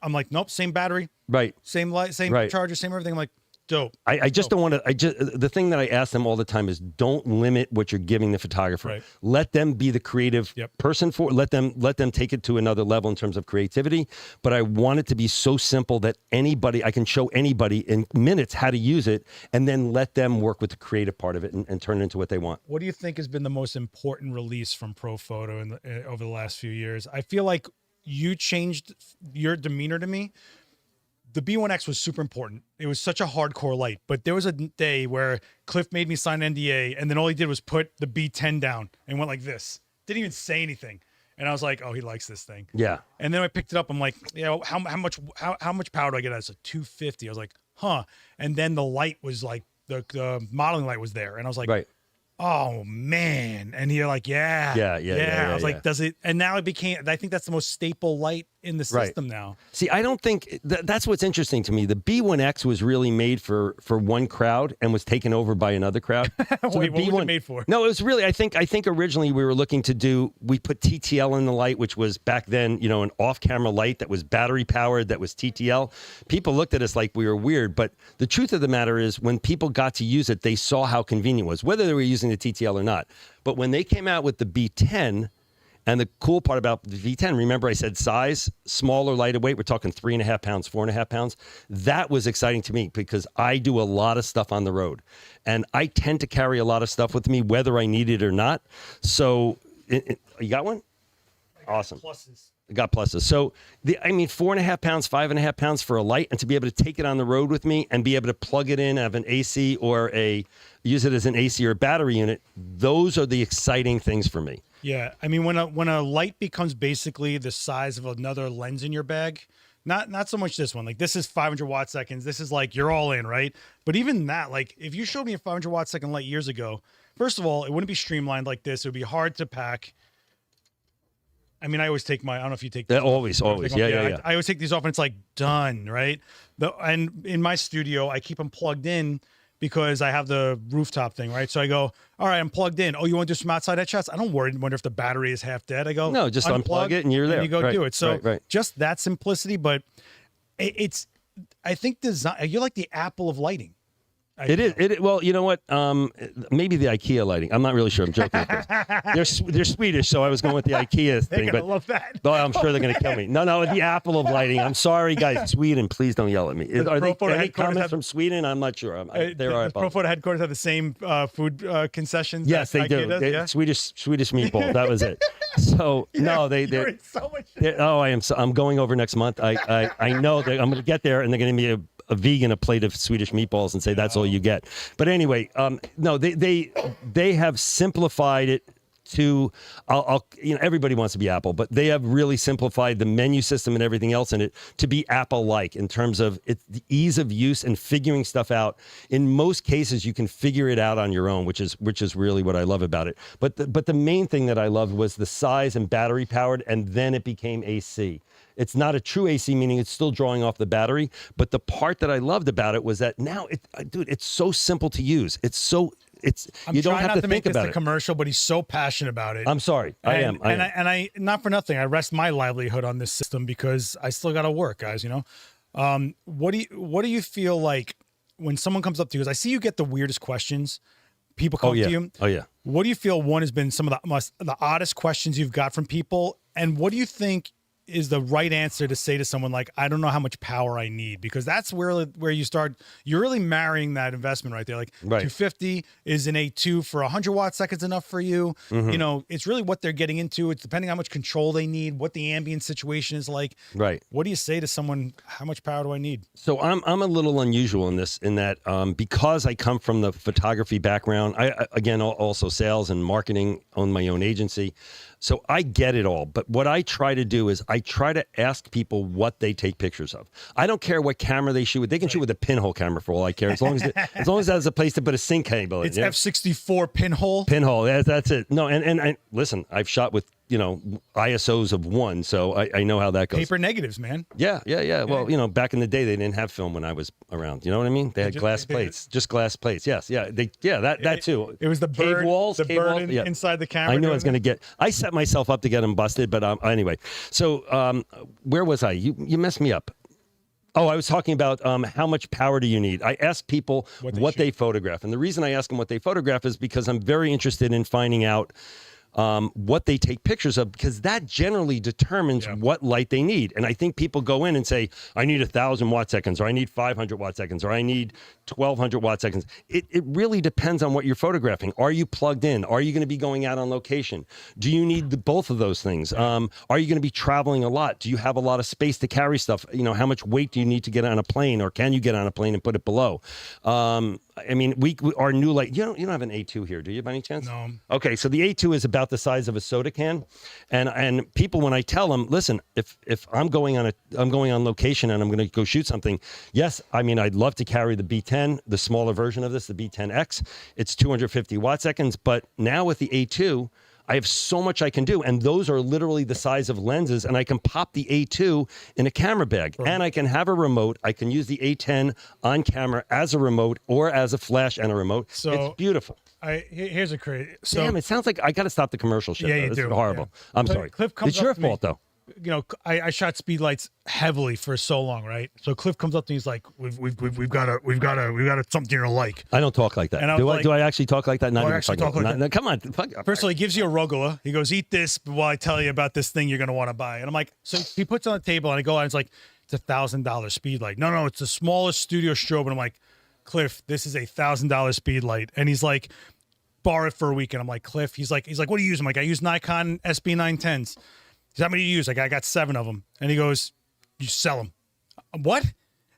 I'm like, nope, same battery, right? Same light, same charger, same everything. I'm like, dope. I just don't want to. The thing that I ask them all the time is, don't limit what you're giving the photographer. Right. Let them be the creative person for. Let them take it to another level in terms of creativity. But I want it to be so simple that I can show anybody in minutes how to use it, and then let them work with the creative part of it and turn it into what they want. What do you think has been the most important release from Profoto over the last few years? I feel like you changed your demeanor to me. The B1X was super important. It was such a hardcore light, but there was a day where Cliff made me sign an NDA, and then all he did was put the B10 down and went like this. Didn't even say anything. And I was like, oh, he likes this thing. Yeah. And then I picked it up. I'm like, how much power do I get? It's a 250. I was like, huh. And then the light was like, the modeling light was there. And I was like, right. Oh man. And you're like, yeah. I was like, does it? And now it became, I think that's the most staple light in the system now. See, I don't think that's what's interesting to me. The B1X was really made for one crowd and was taken over by another crowd. So Wait, what was it made for? No, it was really, I think originally we were looking to we put TTL in the light, which was back then, an off-camera light that was battery powered, that was TTL. People looked at us like we were weird, but the truth of the matter is when people got to use it, they saw how convenient it was, whether they were using the TTL or not. But when they came out with the B10, And the cool part about the V10, remember I said size, smaller, lighter weight. We're talking 3.5 pounds, 4.5 pounds. That was exciting to me because I do a lot of stuff on the road, and I tend to carry a lot of stuff with me, whether I need it or not. So, you got one? Awesome. Pluses. Got pluses. So, 4.5 pounds, 5.5 pounds for a light, and to be able to take it on the road with me and be able to plug it in, have an AC or use it as an AC or a battery unit. Those are the exciting things for me. Yeah, I mean, when a light becomes basically the size of another lens in your bag, not so much this one. Like this is 500 watt seconds. This is like you're all in, right? But even that, like if you showed me a 500 watt second light years ago, first of all, it wouldn't be streamlined like this. It would be hard to pack. I mean, I always take I don't know if you take these always. Yeah. I always take these off and it's like done, right? And in my studio, I keep them plugged in because I have the rooftop thing, right? So I go, all right, I'm plugged in. Oh, you want to do some outside headshots? I don't wonder if the battery is half dead. I go, no, just unplug it and you're there. And you go do it. So right. just that simplicity, but I think you're like the Apple of lighting. It is. Well, you know what? Maybe the IKEA lighting. I'm not really sure. I'm joking. They're Swedish, so I was going with the IKEA thing. They're gonna love that. But I'm sure they're going to kill me. No, the Apple of lighting. I'm sorry, guys. Sweden, please don't yell at me. Are they any comments from Sweden? I'm not sure. The Profoto headquarters have the same food concessions. Yes, they do. Yeah? Swedish meatball. That was it. So no, you're in so much. I am. I'm going over next month. I know that I'm going to get there, and they're going to be a vegan a plate of Swedish meatballs and say that's all you get. But anyway, no, they have simplified it to everybody wants to be Apple, but they have really simplified the menu system and everything else in it to be Apple-like in terms of the ease of use and figuring stuff out. In most cases, you can figure it out on your own, which is really what I love about it. But the main thing that I loved was the size and battery powered, and then it became AC. It's not a true AC, meaning it's still drawing off the battery. But the part that I loved about it was that now, it's so simple to use. You don't have to think about it. Commercial, but he's so passionate about it. I'm sorry, I am. I not for nothing. I rest my livelihood on this system because I still got to work, guys. You know, what do you feel like when someone comes up to you? Because I see you get the weirdest questions. People come to you. Oh yeah. What do you feel has been some of the oddest questions you've got from people, and what do you think is the right answer to say to someone like, I don't know how much power I need? Because that's where you start. You're really marrying that investment right there. Like 250 is an A2 for 100 watt seconds enough for you. Mm-hmm. You know, it's really what they're getting into. It's depending how much control they need, what the ambient situation is like. Right. What do you say to someone? How much power do I need? So I'm a little unusual in that because I come from the photography background. I again also sales and marketing, own my own agency. So I get it all, but what I try to do is I try to ask people what they take pictures of. I don't care what camera they shoot with. They can shoot with a pinhole camera for all I care, as long as it has a place to put a sync cable in. It's F64 pinhole. Pinhole, that's it. No, and listen, I've shot with ISOs of 1, so I know how that goes. Paper negatives, man. Yeah. Well, back in the day, they didn't have film when I was around. You know what I mean? They had glass plates, just glass plates. Yes, that too. It was the bird walls, inside the camera. I knew I was going to get. I set myself up to get them busted, but anyway. So where was I? You messed me up. Oh, I was talking about how much power do you need? I ask people what they photograph, and the reason I ask them what they photograph is because I'm very interested in finding out what they take pictures of, because that generally determines what light they need. And I think people go in and say, I need 1,000 watt seconds, or I need 500 watt seconds, or I need 1,200 watt seconds. It really depends on what you're photographing. Are you plugged in? Are you going to be going out on location? Do you need both of those things? Are you going to be traveling a lot? Do you have a lot of space to carry stuff? How much weight do you need to get on a plane, or can you get on a plane and put it below? I mean, our new light. You don't have an A2 here, do you, by any chance? No. Okay, so the A2 is about the size of a soda can, and people, when I tell them, listen, if I'm going on location and I'm going to go shoot something, yes, I mean, I'd love to carry the B10, the smaller version of this, the B10X. It's 250 watt seconds, but now with the A2, I have so much I can do, and those are literally the size of lenses, and I can pop the A2 in a camera bag, and I can have a remote. I can use the A10 on camera as a remote or as a flash and a remote. So it's beautiful. Here's a crazy. Damn, it sounds like I got to stop the commercial shit. Yeah, you this do. is horrible. Yeah. I'm sorry. Cliff comes it's your fault, though. I shot speed lights heavily for so long, right? So Cliff comes up to me, he's like, we've got something you're gonna like. I don't talk like that. And Do I actually talk like that? Not even actually talk like that. No, come on. First of all, he gives you a rugula. He goes, eat this while I tell you about this thing you're gonna want to buy. And I'm like, so he puts it on the table, and I go out, and it's like, it's $1,000 speed light. No, it's the smallest studio strobe. And I'm like, Cliff, this is $1,000 speed light. And he's like, borrow it for a week. And I'm like, Cliff, he's like, what do you use? I'm like, I use Nikon SB910s. He's how many do you use? Like, I got 7 of them. And he goes, you sell them. What?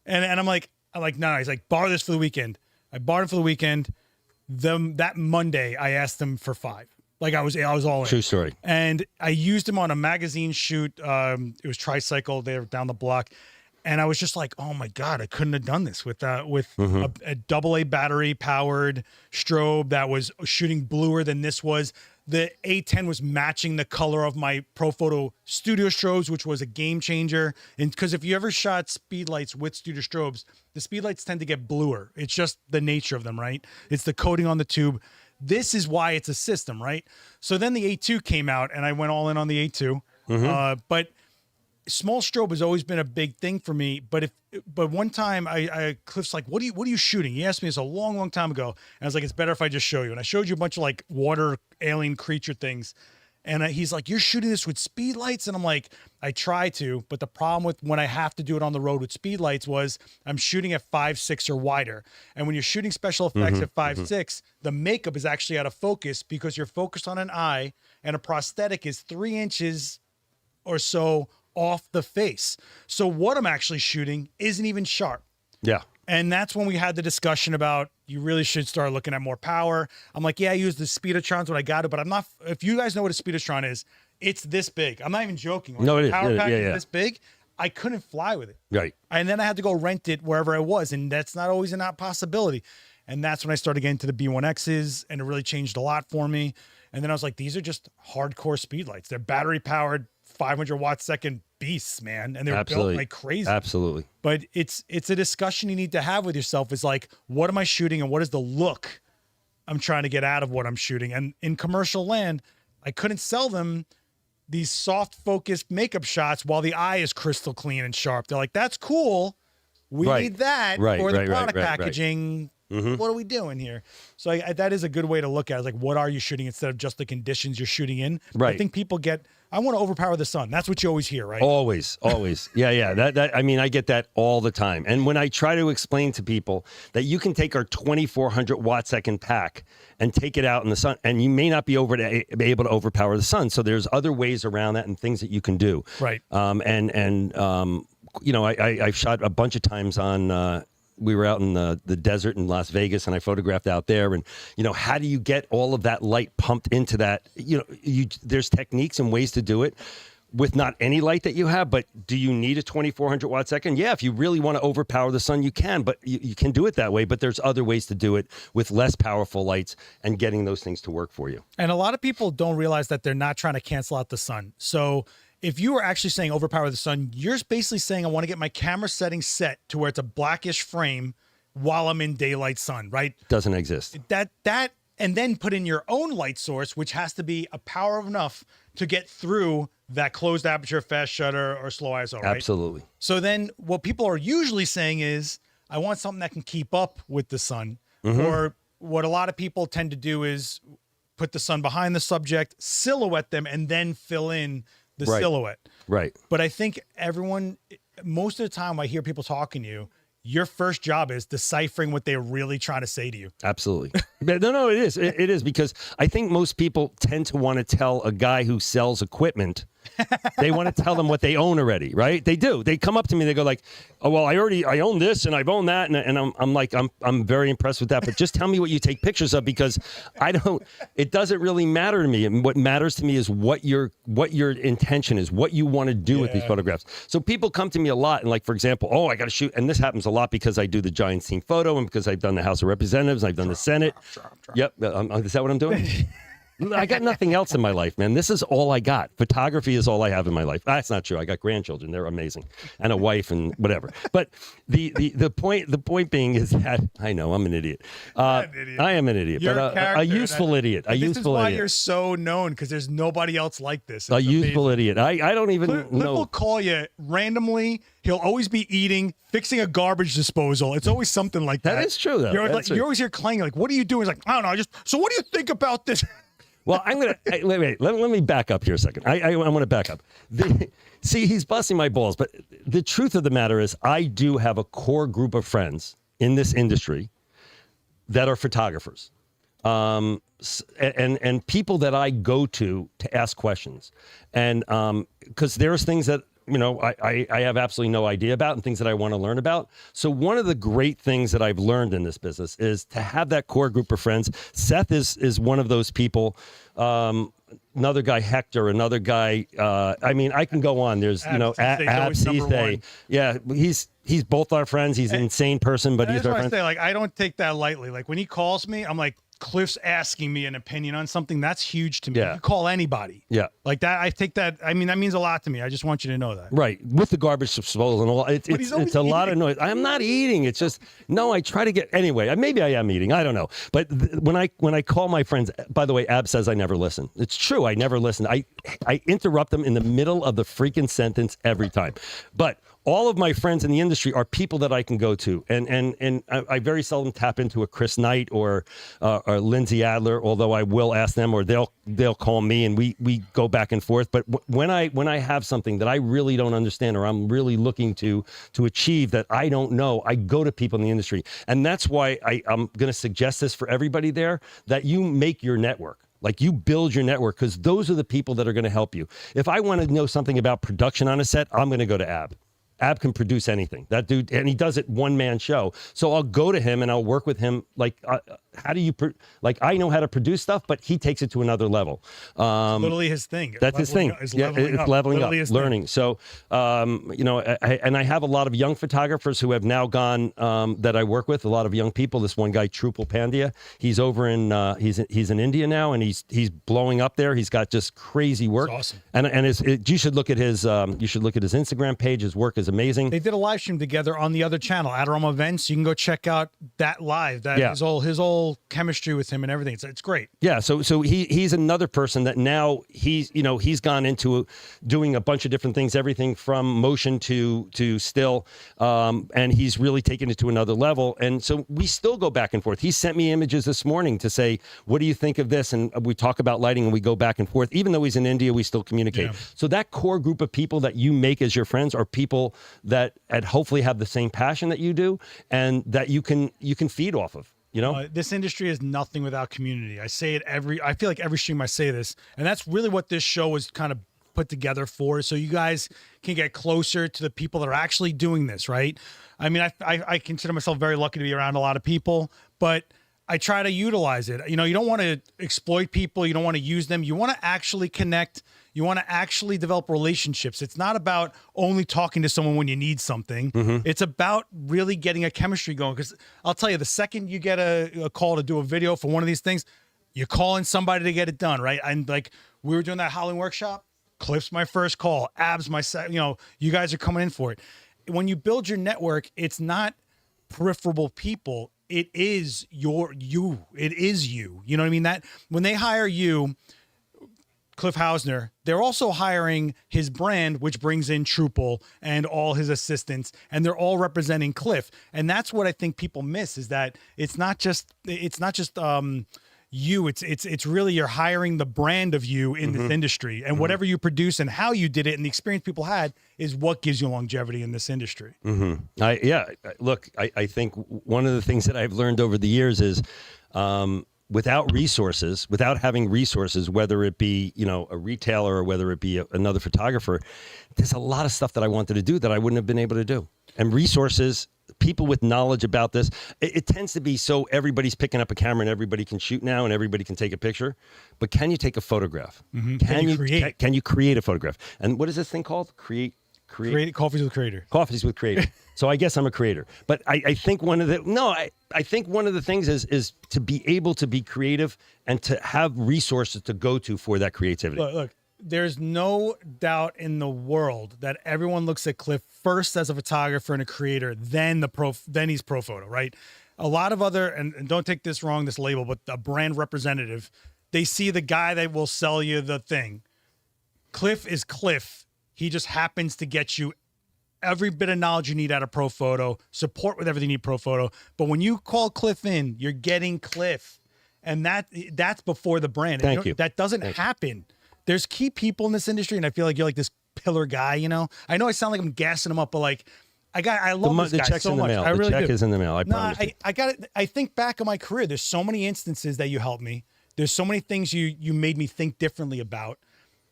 And I'm like, no. He's like, borrow this for the weekend. I borrowed it for the weekend. That Monday, I asked him for 5. Like I was all in. True story. And I used him on a magazine shoot. It was Tricycle. They were down the block. And I was just like, oh my God, I couldn't have done this with a AA battery powered strobe that was shooting bluer than this was. The A10 was matching the color of my Profoto studio strobes, which was a game changer. And because if you ever shot speed lights with studio strobes, the speed lights tend to get bluer. It's just the nature of them, right? It's the coating on the tube. This is why it's a system, right? So then the A2 came out, and I went all in on the A2. But small strobe has always been a big thing for me. But one time, Cliff's like, "What are you shooting?" He asked me this a long, long time ago, and I was like, "It's better if I just show you." And I showed you a bunch of like water alien creature things. And he's like, "You're shooting this with speed lights?" And I'm like, "I try to, but the problem with when I have to do it on the road with speed lights was I'm shooting at 5.6 or wider. And when you're shooting special effects at 5.6, the makeup is actually out of focus because you're focused on an eye, and a prosthetic is 3 inches or so off the face. So what I'm actually shooting isn't even sharp." Yeah. And that's when we had the discussion about you really should start looking at more power. I'm like, yeah, I use the Speedotrons when I got it, but I'm not. If you guys know what a Speedotron is, it's this big. I'm not even joking. No, it is. Power pack Yeah. is this big. I couldn't fly with it. Right. And then I had to go rent it wherever I was, and that's not always a possibility. And that's when I started getting to the B1Xs, and it really changed a lot for me. And then I was like, these are just hardcore speed lights. They're battery powered, 500 watt second beasts, man. And they're built like crazy. Absolutely. But it's a discussion you need to have with yourself is like, what am I shooting and what is the look I'm trying to get out of what I'm shooting? And in commercial land, I couldn't sell them these soft focused makeup shots while the eye is crystal clean and sharp. They're like, that's cool. We need that for the product packaging. What are we doing here? So that is a good way to look at it. Like, what are you shooting instead of just the conditions you're shooting in? Right. I think people I want to overpower the sun. That's what you always hear, right? Always. Yeah. That I mean, I get that all the time. And when I try to explain to people that you can take our 2400 watt second pack and take it out in the sun, and you may not be able to overpower the sun. So there's other ways around that and things that you can do. Right. I've shot a bunch of times on. We were out in the desert in Las Vegas, and I photographed out there. And, how do you get all of that light pumped into that? There's techniques and ways to do it with not any light that you have, but do you need a 2400 watt second? Yeah, if you really want to overpower the sun, you can, but you can do it that way. But there's other ways to do it with less powerful lights and getting those things to work for you. And a lot of people don't realize that they're not trying to cancel out the sun. So if you were actually saying overpower the sun, you're basically saying I want to get my camera settings set to where it's a blackish frame while I'm in daylight sun, right? Doesn't exist. That and then put in your own light source, which has to be a power enough to get through that closed aperture, fast shutter, or slow ISO, right? Absolutely. So then what people are usually saying is, I want something that can keep up with the sun. Or what a lot of people tend to do is put the sun behind the subject, silhouette them, and then fill in the silhouette. Right. But I think most of the time I hear people talking to you, your first job is deciphering what they're really trying to say to you. Absolutely. No, it is. It is, because I think most people tend to want to tell a guy who sells equipment, they want to tell them what they own already, right? They do. They come up to me, they go like, "Oh, well, I own this and I've owned that." And I'm like, I'm very impressed with that. But just tell me what you take pictures of, because it doesn't really matter to me. And what matters to me is what your intention is, what you want to do with these photographs. So people come to me a lot and, like, for example, "Oh, I got to shoot." And this happens a lot because I do the Giants team photo, and because I've done the House of Representatives, I've done the Senate. Yep. Is that what I'm doing? I got nothing else in my life, man. This is all I got. Photography is all I have in my life. That's not true. I got grandchildren. They're amazing. And a wife and whatever. But the point being is that I know I'm an idiot. I am an idiot, You're but a useful idiot. This is why you're so known, because there's nobody else like this. It's useful idiot. I don't even Cliff know. will call you randomly. He'll always be eating, fixing a garbage disposal. It's always something like that. That is true, though. You're always here clanging, like, what are you doing? He's like, I don't know. So what do you think about this? Well, I'm going to wait. Let me back up here a second. I want to back up. See, he's busting my balls, but the truth of the matter is I do have a core group of friends in this industry that are photographers. And people that I go to ask questions. And because there's things that, I have absolutely no idea about and things that I want to learn about. So one of the great things that I've learned in this business is to have that core group of friends. Seth is one of those people. Another guy, Hector, another guy. I can go on. There's, Absiste. Yeah, he's both our friends. He's an insane person, but he's our friend. I don't take that lightly. Like when he calls me, I'm like, Cliff's asking me an opinion on something. That's huge to me. Yeah. You call anybody. Yeah. Like that. I take that. That means a lot to me. I just want you to know that. Right. With the garbage disposal and all. It's a lot of noise. I'm not eating. It's just, no, I try to get, anyway, maybe I am eating. I don't know. But when I call my friends, by the way, Ab says I never listen. It's true. I never listen. I interrupt them in the middle of the freaking sentence every time. But all of my friends in the industry are people that I can go to, and I very seldom tap into a Chris Knight or Lindsay Adler, although I will ask them, or they'll call me, and we go back and forth. But when I have something that I really don't understand, or I'm really looking to achieve that I don't know, I go to people in the industry, and that's why I'm going to suggest this for everybody there, that you make your network. Like you build your network, because those are the people that are going to help you. If I want to know something about production on a set, I'm going to go to Ab. Ab can produce anything. That dude, and he does it one-man show. So I'll go to him and I'll work with him. Like, how do you, I know how to produce stuff, but he takes it to another level. It's literally his thing. That's his thing. It's leveling up, learning. So, I have a lot of young photographers who have now gone, that I work with, a lot of young people. This one guy, Trupal Pandya, he's over in, he's in India now, and he's blowing up there. He's got just crazy work. That's awesome. And you should look at his Instagram page. His work is amazing. They did a live stream together on the other channel, Adorama Events. You can go check out that live. His whole chemistry with him and everything. It's great. Yeah. So he's another person that now he's gone into doing a bunch of different things, everything from motion to still, and he's really taken it to another level. And so we still go back and forth. He sent me images this morning to say, what do you think of this? And we talk about lighting and we go back and forth. Even though he's in India, we still communicate. Yeah. So that core group of people that you make as your friends are people that hopefully have the same passion that you do, and that you can feed off of. This industry is nothing without community. I say it I feel like every stream I say this, and that's really what this show was kind of put together for. So you guys can get closer to the people that are actually doing this, right? I consider myself very lucky to be around a lot of people, but I try to utilize it. You don't want to exploit people. You don't want to use them. You want to actually connect. You want to actually develop relationships. It's not about only talking to someone when you need something. Mm-hmm. It's about really getting a chemistry going. Because I'll tell you, the second you get a call to do a video for one of these things, you're calling somebody to get it done, right? And like we were doing that Halloween workshop, Cliff's my first call, Ab's my second. You guys are coming in for it. When you build your network, it's not peripheral people. It is you. It is you. You know what I mean? That when they hire you, Cliff Hausner, they're also hiring his brand, which brings in Trupal and all his assistants, and they're all representing Cliff. And that's what I think people miss, is that it's not just you. It's really, you're hiring the brand of you in this industry, and whatever you produce and how you did it and the experience people had is what gives you longevity in this industry. Look, I think one of the things that I've learned over the years is, without having resources, whether it be, a retailer or whether it be another photographer, there's a lot of stuff that I wanted to do that I wouldn't have been able to do. And resources, people with knowledge about this, it tends to be so everybody's picking up a camera and everybody can shoot now and everybody can take a picture. But can you take a photograph? Mm-hmm. Can you create a photograph? And what is this thing called? Create Coffees with Creator. Coffees with Creator. So I guess I'm a creator. But I think one of the I think one of the things is to be able to be creative and to have resources to go to for that creativity. Look, there's no doubt in the world that everyone looks at Cliff first as a photographer and a creator, then he's Profoto, right? A lot of other, and don't take this wrong, this label, but a brand representative, they see the guy that will sell you the thing. Cliff is Cliff. He just happens to get you every bit of knowledge you need out of Profoto, support with everything you need Profoto. But when you call Cliff in, you're getting Cliff. And that's before the brand. Thank you. That doesn't happen. There's key people in this industry, and I feel like you're like this pillar guy, you know? I know I sound like I'm gassing him up, but like, I love this guy the check's so in the much. mail. I really the check do. is in the mail. I promise. I got it. I think back on my career. There's so many instances that you helped me. There's so many things you made me think differently about.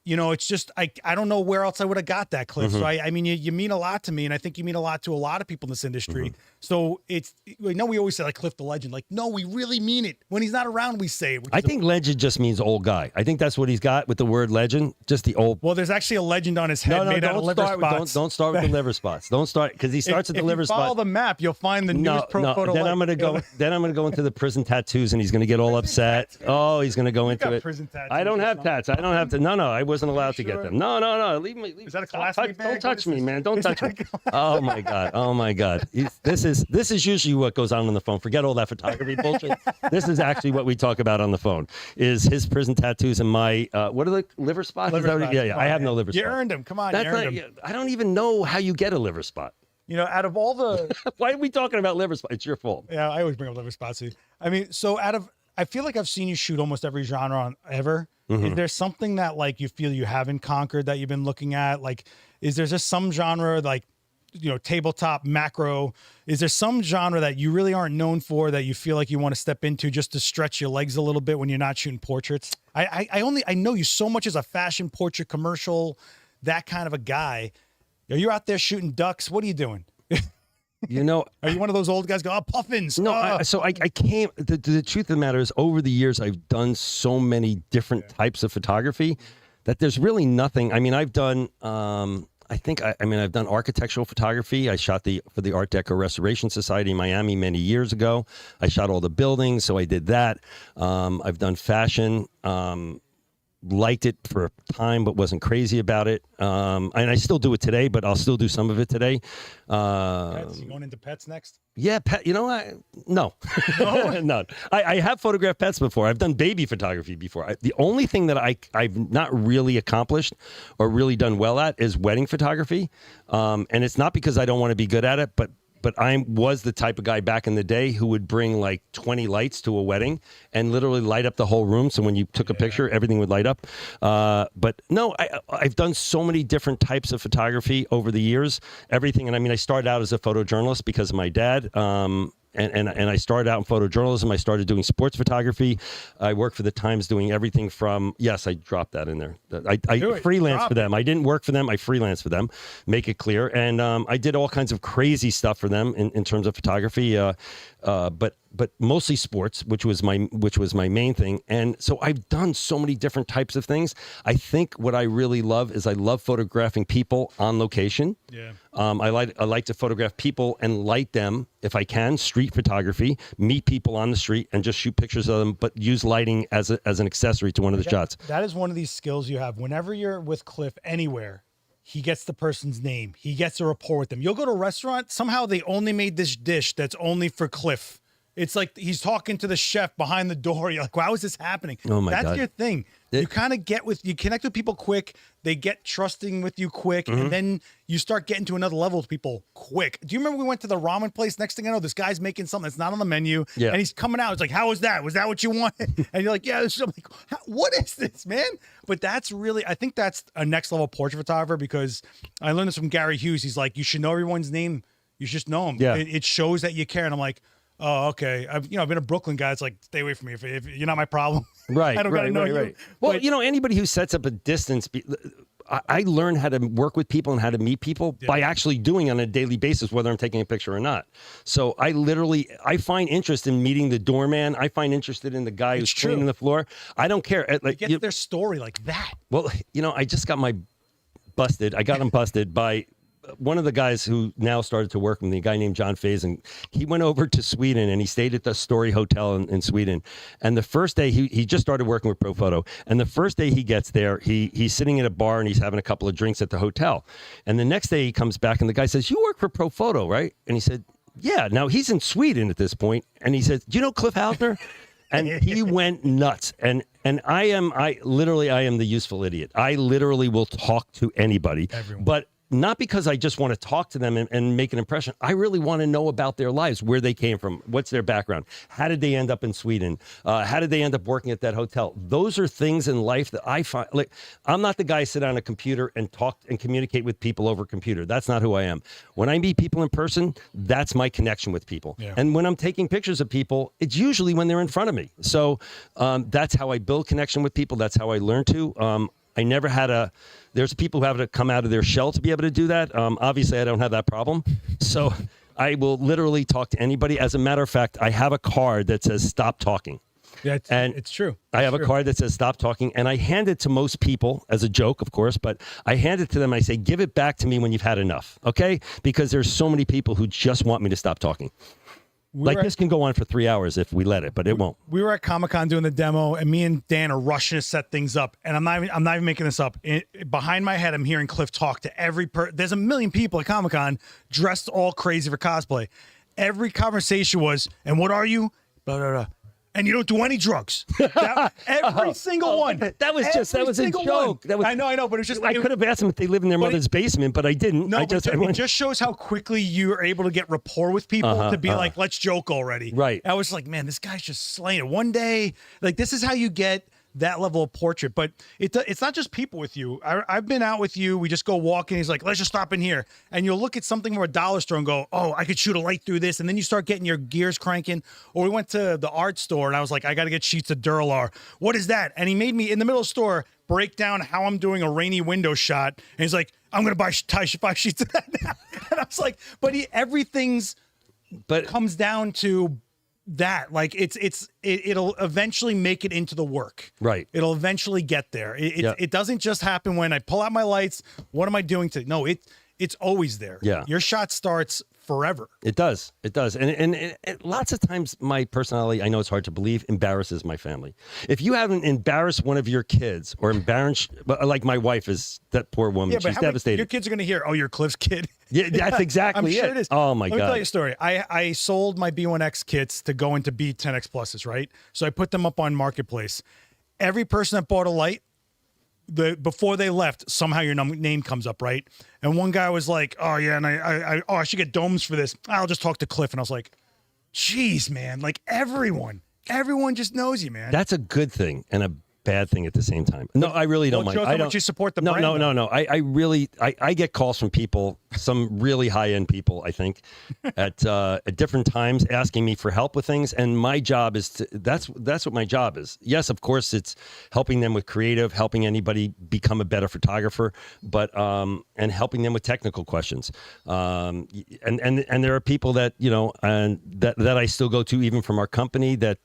You know, it's just I don't know where else I would have got that, Cliff. Mm-hmm. So I mean, you mean a lot to me, and I think you mean a lot to a lot of people in this industry. Mm-hmm. So I know we always say like Cliff the legend. Like, no, we really mean it. When he's not around, we say it. I think legend just means old guy. I think that's what he's got with the word legend. Just the old. Well, there's actually a legend on his head made out of liver spots. Don't start with the liver spots. Don't start because he starts at the liver spots. If you follow the map, you'll find the newest Profoto. Then I'm gonna go. Then I'm gonna go into the prison tattoos, and he's gonna get all upset. Oh, he's gonna go into it. Prison tattoos I don't have tats. I don't have to. No, I wasn't allowed to get them. No. Leave me. Is that a classmate bag? Don't touch me, man. Don't touch me. Oh my god. This is usually what goes on the phone. Forget all that photography bullshit. This is actually what we talk about on the phone. Is his prison tattoos and my what are the liver spots? Yeah. I have no liver spots. You earned them. Come on, you earned them. I don't even know how you get a liver spot. You know, out of all the why are we talking about liver spots? It's your fault. Yeah, I always bring up liver spots. I mean, so I feel like I've seen you shoot almost every genre ever. Mm-hmm. Is there something that like you feel you haven't conquered that you've been looking at? Like, is there just some genre like, you know, tabletop, macro? Is there some genre that you really aren't known for that you feel like you want to step into just to stretch your legs a little bit when you're not shooting portraits? I know you so much as a fashion portrait commercial, that kind of a guy. You're out there shooting ducks. What are you doing? You know, are you one of those old guys go, oh, puffins? No, oh. I came. The truth of the matter is, over the years, I've done so many different types of photography that there's really nothing. I mean, I've done. I've done architectural photography. I shot for the Art Deco Restoration Society in Miami many years ago. I shot all the buildings, so I did that. I've done fashion. Liked it for a time, but wasn't crazy about it. And I still do it today, but I'll still do some of it today. Pets? You going into pets next? Yeah, pet. You know, no. No. I have photographed pets before. I've done baby photography before. The only thing that I've not really accomplished or really done well at is wedding photography. And it's not because I don't want to be good at it, but I was the type of guy back in the day who would bring like 20 lights to a wedding and literally light up the whole room. So when you took a picture, everything would light up. But no, I've done so many different types of photography over the years. Everything. And I mean, I started out as a photojournalist because of my dad. And I started out in photojournalism. I started doing sports photography. I worked for the Times doing everything from, yes, I dropped that in there. I freelanced for them. I didn't work for them. I freelanced for them, make it clear. And I did all kinds of crazy stuff for them in terms of photography, but mostly sports, which was my main thing. And so I've done so many different types of things. I think what I really love is I love photographing people on location. Yeah. I like to photograph people and light them if I can. Street photography, meet people on the street and just shoot pictures of them, but use lighting as an accessory to one of the shots. That is one of these skills you have. Whenever you're with Cliff anywhere, he gets the person's name. He gets a rapport with them. You'll go to a restaurant. Somehow they only made this dish that's only for Cliff. It's like he's talking to the chef behind the door. You're like, how is this happening? Oh my God. That's your thing. You kind of you connect with people quick. They get trusting with you quick. And then you start getting to another level with people quick. Do you remember we went to the ramen place? Next thing I know, this guy's making something that's not on the menu. Yeah. And he's coming out. It's like, how was that? Was that what you wanted? And you're like, yeah. I'm like, what is this, man? But that's really, I think that's a next level portrait photographer because I learned this from Gary Hughes. He's like, you should know everyone's name. You should just know them. Yeah. It shows that you care. And I'm like, oh, okay. I've been a Brooklyn guy. It's like, stay away from me. If you're not my problem. Right. I don't gotta know you. Well, anybody who sets up a distance, I learned how to work with people and how to meet people by actually doing it on a daily basis, whether I'm taking a picture or not. So I find interest in meeting the doorman. I find interested in the guy who's cleaning the floor. I don't care. Like, get their story like that. Well, I just got I got them busted by one of the guys who now started to work with me, a guy named John Faison, he went over to Sweden and he stayed at the Story Hotel in Sweden. And the first day he just started working with Profoto. And the first day he gets there, he's sitting at a bar and he's having a couple of drinks at the hotel. And the next day he comes back and the guy says, "You work for Profoto, right?" And he said, "Yeah." Now he's in Sweden at this point, and he says, "Do you know Cliff Hausner?" And he went nuts. And I am the useful idiot. I literally will talk to anybody. Everyone. But not because I just want to talk to them and make an impression. I really want to know about their lives, where they came from, what's their background, how did they end up in Sweden, how did they end up working at that hotel. Those are things in life that I find, like, I'm not the guy who sit on a computer and talk and communicate with people over a computer. That's not who I am. When I meet people in person, that's my connection with people. Yeah. And when I'm taking pictures of people, it's usually when they're in front of me. So that's how I build connection with people. That's how I learn to. I never had there's people who have to come out of their shell to be able to do that. Obviously, I don't have that problem. So I will literally talk to anybody. As a matter of fact, I have a card that says "Stop talking." Yeah, it's true. I have a card that says "Stop talking," and I hand it to most people as a joke, of course, but I hand it to them. I say, "Give it back to me when you've had enough," okay? Because there's so many people who just want me to stop talking. This can go on for 3 hours if we let it, but it won't. We were at Comic-Con doing the demo, and me and Dan are rushing to set things up. And I'm not even making this up. Behind my head, I'm hearing Cliff talk to every there's a million people at Comic-Con dressed all crazy for cosplay. Every conversation was, "And what are you?" Blah, blah, blah. "And you don't do any drugs." Every single one. That was a joke. I know, but it was just. I could have asked them if they live in their mother's basement, but I didn't. No, it just shows how quickly you're able to get rapport with people to be like, "Let's joke already." Right. I was like, man, this guy's just slaying it. One day, like, this is how you get that level of portrait. But it's not just people with you. I've been out with you. We just go walking. He's like, "Let's just stop in here." And you'll look at something from a dollar store and go, "Oh, I could shoot a light through this." And then you start getting your gears cranking. Or we went to the art store and I was like, "I got to get sheets of Duralar." "What is that?" And he made me, in the middle of the store, break down how I'm doing a rainy window shot. And he's like, "I'm going to buy 5 sheets of that now." And I was like, but everything's comes down to that. Like, it'll eventually make it into the work. Right. It'll eventually get there. It doesn't just happen when I pull out my lights. What am I doing today? No, it's always there. Yeah. Your shot starts forever. It does. And lots of times my personality, I know it's hard to believe, embarrasses my family. If you haven't embarrassed one of your kids or embarrassed, like my wife is, that poor woman, she's devastated. Your kids are going to hear, "Oh, you're Cliff's kid." Yeah, that's exactly I'm sure it is. Oh my God. Let me tell you a story. I sold my B1X kits to go into B10X Pluses, right? So I put them up on Marketplace. Every person that bought a light, before they left, somehow your name comes up, right? And one guy was like, "Oh yeah, and I should get domes for this. I'll just talk to Cliff." And I was like, "Geez, man, like everyone just knows you, man." That's a good thing and a bad thing at the same time. No, I really don't mind. I don't. You support the brand. No. I really get calls from people, some really high end people, I think, at different times asking me for help with things. And my job is that's what my job is. Yes, of course, it's helping them with creative, helping anybody become a better photographer, but and helping them with technical questions. And there are people that that I still go to, even from our company, that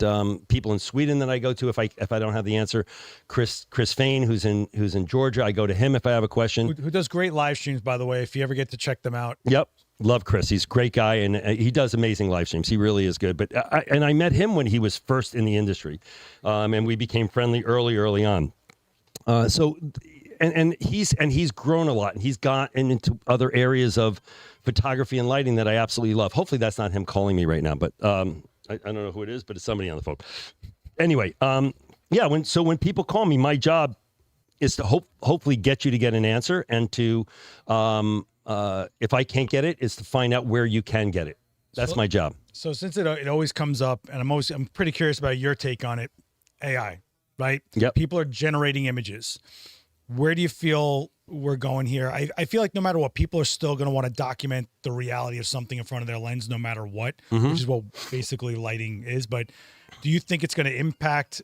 people in Sweden that I go to if I don't have the answer. Chris Fain, who's in Georgia, I go to him if I have a question. Who does great live streams, by the way, if you ever get to check them out. Yep. Love Chris. He's a great guy, and he does amazing live streams. He really is good. But I met him when he was first in the industry, and we became friendly early on. And he's grown a lot, and he's gotten into other areas of photography and lighting that I absolutely love. Hopefully that's not him calling me right now, but I don't know who it is, but it's somebody on the phone. Anyway, yeah. When people call me, my job is to hopefully get you to get an answer, and to if I can't get it, is to find out where you can get it. That's my job. So since it always comes up, and I'm pretty curious about your take on it, AI, right? Yep. People are generating images. Where do you feel we're going here? I feel like no matter what, people are still going to want to document the reality of something in front of their lens, no matter what, which is what basically lighting is. But do you think it's going to impact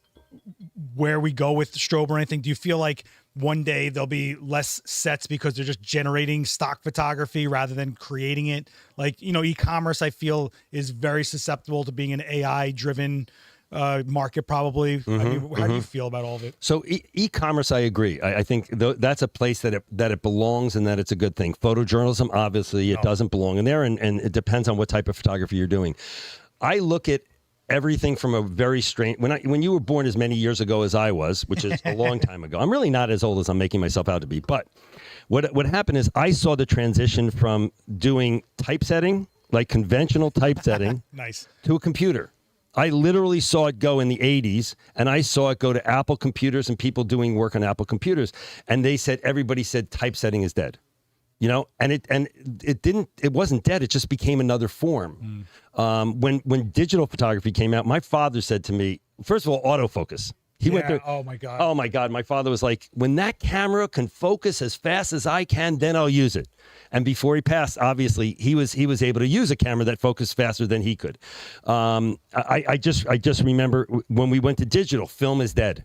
where we go with strobe or anything? Do you feel like one day there'll be less sets because they're just generating stock photography rather than creating it? Like, e-commerce, I feel, is very susceptible to being an AI driven market probably. How do you feel about all of it? So e-commerce, I agree. I think that's a place that it belongs and that it's a good thing. Photojournalism, obviously, it doesn't belong in there, and it depends on what type of photography you're doing. I look at everything from a very strange. When you were born as many years ago as I was, which is a long time ago. I'm really not as old as I'm making myself out to be. But what happened is I saw the transition from doing typesetting, like conventional typesetting, nice, to a computer. I literally saw it go in the 80s, and I saw it go to Apple computers and people doing work on Apple computers. And everybody said typesetting is dead. You know, and it wasn't dead. It just became another form. When digital photography came out, my father said to me, first of all, autofocus. He went through. Oh my God. Oh my God. My father was like, when that camera can focus as fast as I can, then I'll use it. And before he passed, obviously, he was able to use a camera that focused faster than he could. I just remember when we went to digital, film is dead.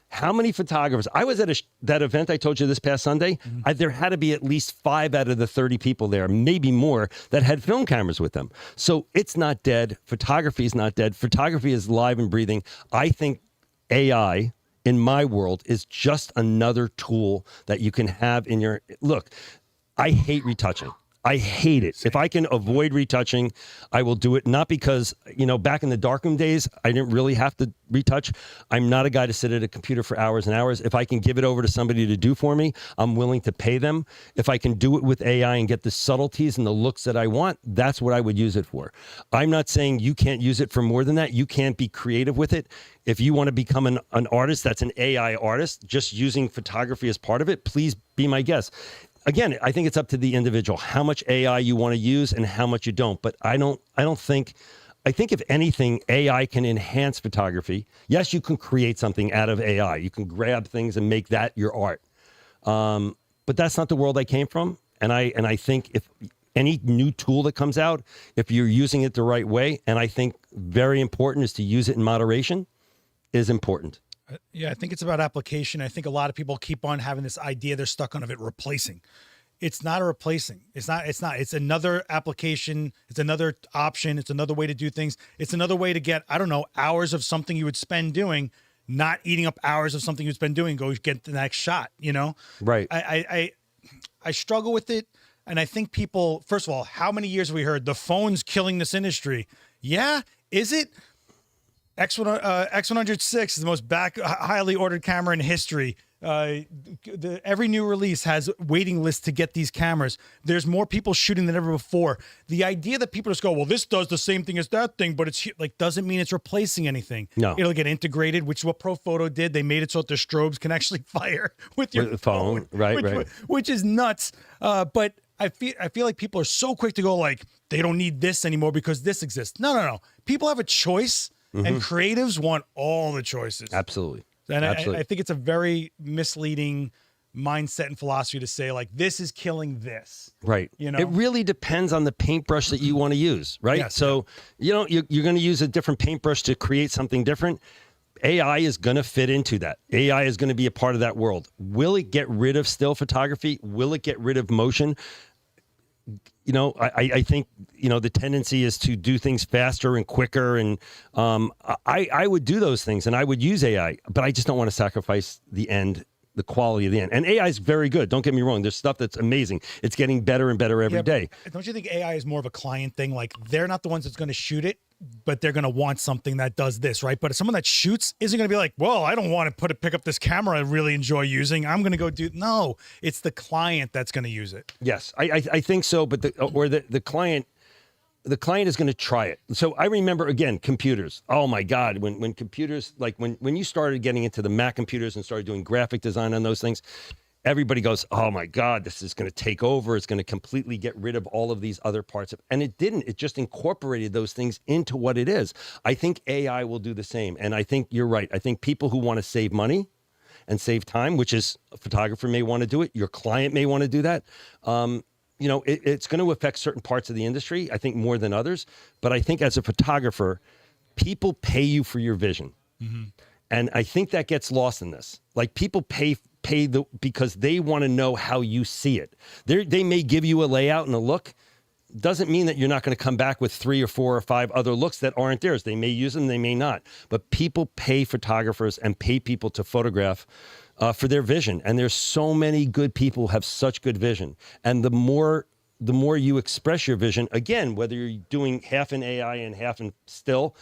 How many photographers? I was at that event I told you this past Sunday. There had to be at least 5 out of the 30 people there, maybe more, that had film cameras with them. So it's not dead. Photography is not dead. Photography is live and breathing. I think AI, in my world, is just another tool that you can have in your... Look, I hate retouching. I hate it. If I can avoid retouching, I will do it. Not because, back in the darkroom days, I didn't really have to retouch. I'm not a guy to sit at a computer for hours and hours. If I can give it over to somebody to do for me, I'm willing to pay them. If I can do it with AI and get the subtleties and the looks that I want, that's what I would use it for. I'm not saying you can't use it for more than that. You can't be creative with it. If you want to become an artist that's an AI artist, just using photography as part of it, please be my guest. Again, I think it's up to the individual how much AI you want to use and how much you don't. But I think if anything, AI can enhance photography. Yes, you can create something out of AI. You can grab things and make that your art. But that's not the world I came from. And I think if any new tool that comes out, if you're using it the right way, and I think very important is to use it in moderation, is important. Yeah, I think it's about application. I think a lot of people keep on having this idea they're stuck on of it replacing. It's not a replacing. It's not. It's another application. It's another option. It's another way to do things. It's another way to get, hours of something you would spend doing, not eating up hours of something you'd spend doing, go get the next shot, Right. I struggle with it. And I think people, first of all, how many years have we heard the phone's killing this industry? Yeah. Is it? X106 is the most highly ordered camera in history. Every new release has waiting lists to get these cameras. There's more people shooting than ever before. The idea that people just go, well, this does the same thing as that thing, but it's like doesn't mean it's replacing anything. No. It'll get integrated, which is what Profoto did. They made it so that the strobes can actually fire with your phone. Right. Which is nuts. But I feel like people are so quick to go like they don't need this anymore because this exists. No. People have a choice. And creatives want all the choices. Absolutely. And Absolutely. I think it's a very misleading mindset and philosophy to say, like, this is killing this. Right. It really depends on the paintbrush that you want to use, right? Yes, so, you're going to use a different paintbrush to create something different. AI is going to fit into that. AI is going to be a part of that world. Will it get rid of still photography? Will it get rid of motion? I think, the tendency is to do things faster and quicker. And I would do those things and I would use AI, but I just don't want to sacrifice the quality of the end. And AI is very good. Don't get me wrong. There's stuff that's amazing. It's getting better and better every day. Don't you think AI is more of a client thing? Like they're not the ones that's going to shoot it, but they're going to want something that does this, right? But if someone that shoots isn't going to be like, well, I don't want to pick up this camera I really enjoy using. I'm going to go do. No, it's the client that's going to use it. Yes, I think so. But the client is going to try it. So I remember, again, computers. Oh my God, when computers, like when you started getting into the Mac computers and started doing graphic design on those things, everybody goes, oh my God, this is going to take over. It's going to completely get rid of all of these other parts. And it didn't. It just incorporated those things into what it is. I think AI will do the same. And I think you're right. I think people who want to save money and save time, which is a photographer may want to do it. Your client may want to do that. It's going to affect certain parts of the industry, I think more than others. But I think as a photographer, people pay you for your vision. Mm-hmm. And I think that gets lost in this. Like people pay because they want to know how you see it. They may give you a layout and a look, doesn't mean that you're not going to come back with 3 or 4 or 5 other looks that aren't theirs. They may use them, they may not. But people pay photographers and pay people to photograph for their vision. And there's so many good people who have such good vision. And the more you express your vision, again, whether you're doing half in AI and half in still,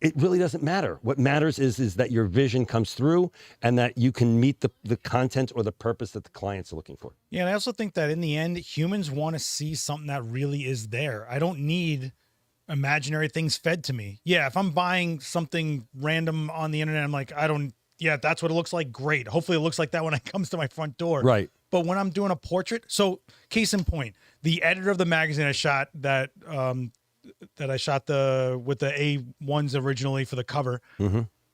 it really doesn't matter. What matters is that your vision comes through and that you can meet the content or the purpose that the client's looking for. Yeah, and I also think that in the end, humans want to see something that really is there. I don't need imaginary things fed to me. Yeah, if I'm buying something random on the internet, I'm like, yeah, that's what it looks like. Great. Hopefully it looks like that when it comes to my front door. Right. But when I'm doing a portrait, so case in point, the editor of the magazine I shot that I shot with the A1s originally for the cover,